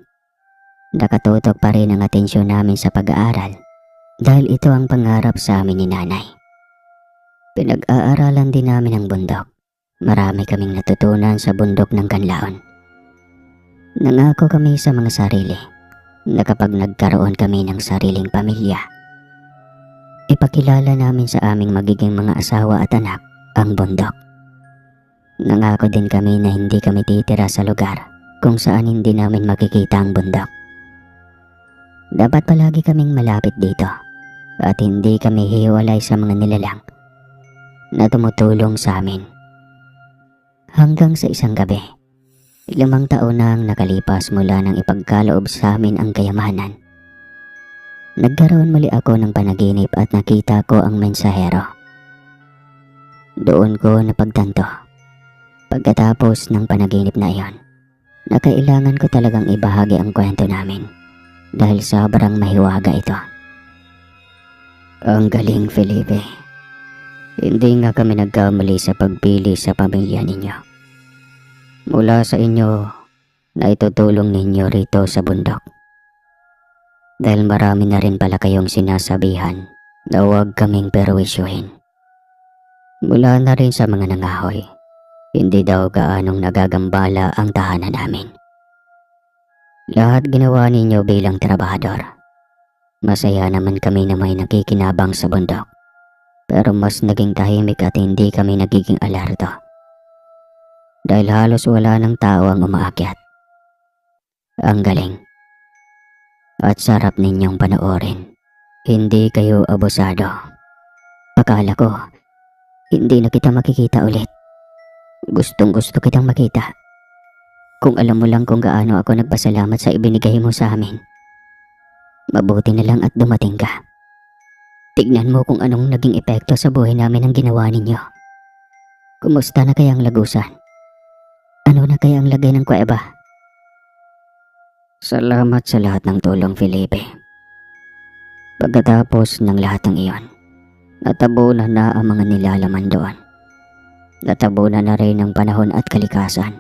nakatutok pa rin ang atensyon namin sa pag-aaral dahil ito ang pangarap sa amin ni nanay. Pinag-aaralan din namin ang bundok. Marami kaming natutunan sa bundok ng Kanlaon. Nangako kami sa mga sarili na kapag nagkaroon kami ng sariling pamilya, ipakilala namin sa aming magiging mga asawa at anak ang bundok. Nangako din kami na hindi kami titira sa lugar kung saan hindi namin makikita ang bundok. Dapat palagi kaming malapit dito at hindi kami hiwalay sa mga nilalang na tumutulong sa amin. Hanggang sa isang gabi, 5 taon na ang nakalipas mula nang ipagkaloob sa amin ang kayamanan. Nagkaroon muli ako ng panaginip at nakita ko ang mensahero. Doon ko napagtanto, pagkatapos ng panaginip na iyon, na kailangan ko talagang ibahagi ang kwento namin dahil sobrang mahiwaga ito. Ang galing, Felipe. Hindi nga kami nagkamali sa pagpili sa pamilya ninyo. Mula sa inyo na itutulong ninyo rito sa bundok. Dahil marami na rin pala kayong sinasabihan na huwag kaming perwisyuhin. Mula na rin sa mga nangahoy, hindi daw gaanong nagagambala ang tahanan namin. Lahat ginawa ninyo bilang trabahador. Masaya naman kami na may nakikinabang sa bundok. Pero mas naging tahimik at hindi kami nagiging alerto. Dahil halos wala ng tao ang umaakyat. Ang galing. At sarap ninyong panoorin. Hindi kayo abusado. Akala ko, hindi na kita makikita ulit. Gustong gusto kitang makita. Kung alam mo lang kung gaano ako nagpasalamat sa ibinigay mo sa amin. Mabuti na lang at dumating ka. Tignan mo kung anong naging epekto sa buhay namin ang ginawa ninyo. Kumusta na kaya ang lagusan? Ano na kaya ang lagay ng kuweba? Salamat sa lahat ng tulong, Felipe. Pagkatapos ng lahat ng iyon, natabunan na ang mga nilalaman doon. Natabunan na rin ang panahon at kalikasan.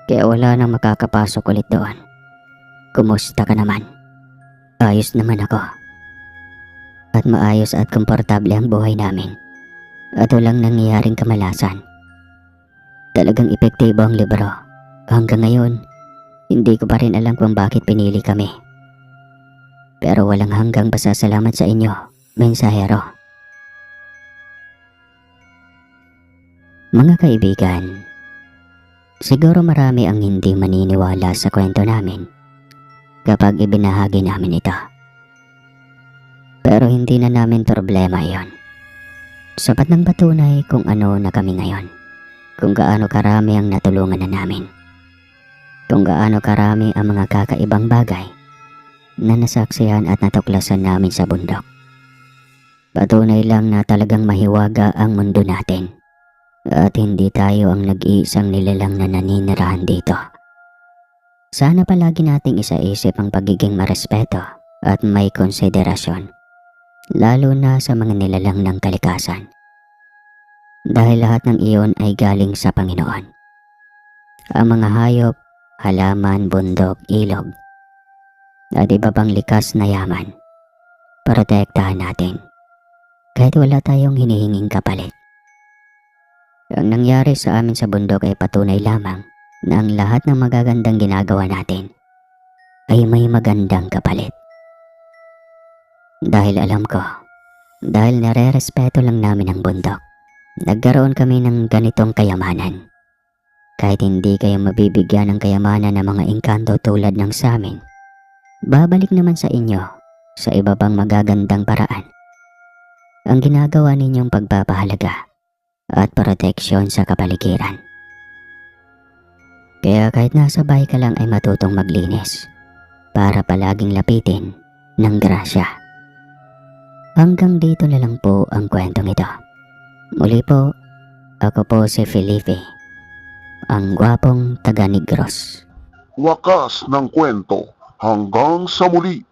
Kaya wala nang makakapasok ulit doon. Kumusta ka naman? Ayos naman ako. At maayos at komportable ang buhay namin. At walang nangyayaring kamalasan. Talagang epektibo ang libro. Hanggang ngayon, hindi ko pa rin alam kung bakit pinili kami. Pero walang hanggang pasasalamat sa inyo, mensahero. Mga kaibigan, siguro marami ang hindi maniniwala sa kwento namin kapag ibinahagi namin ito. Pero hindi na namin problema iyon. Sapat ng patunay kung ano na kami ngayon. Kung gaano karami ang natulungan na namin. Kung gaano karami ang mga kakaibang bagay na nasaksihan at natuklasan namin sa bundok. Patunay lang na talagang mahiwaga ang mundo natin at hindi tayo ang nag-iisang nilalang na naninirahan dito. Sana palagi nating isaisip ang pagiging marespeto at may konsiderasyon, lalo na sa mga nilalang ng kalikasan. Dahil lahat ng iyon ay galing sa Panginoon. Ang mga hayop, halaman, bundok, ilog, at iba pang likas na yaman, protektahan natin kahit wala tayong hinihinging kapalit. Ang nangyari sa amin sa bundok ay patunay lamang na ang lahat ng magagandang ginagawa natin ay may magandang kapalit. Dahil alam ko, dahil nare-respeto lang namin ang bundok, nagkaroon kami ng ganitong kayamanan. Kahit hindi kayo mabibigyan ng kayamanan ng mga engkanto tulad ng sa amin, babalik naman sa inyo sa iba pang magagandang paraan ang ginagawa ninyong pagpapahalaga at proteksyon sa kapaligiran. Kaya kahit nasa bahay ka lang ay matutong maglinis para palaging lapitin ng grasya. Hanggang dito na lang po ang kwentong ito. Muli po, ako po si Felipe, ang gwapong taga Negros. Wakas ng kwento hanggang sa muli.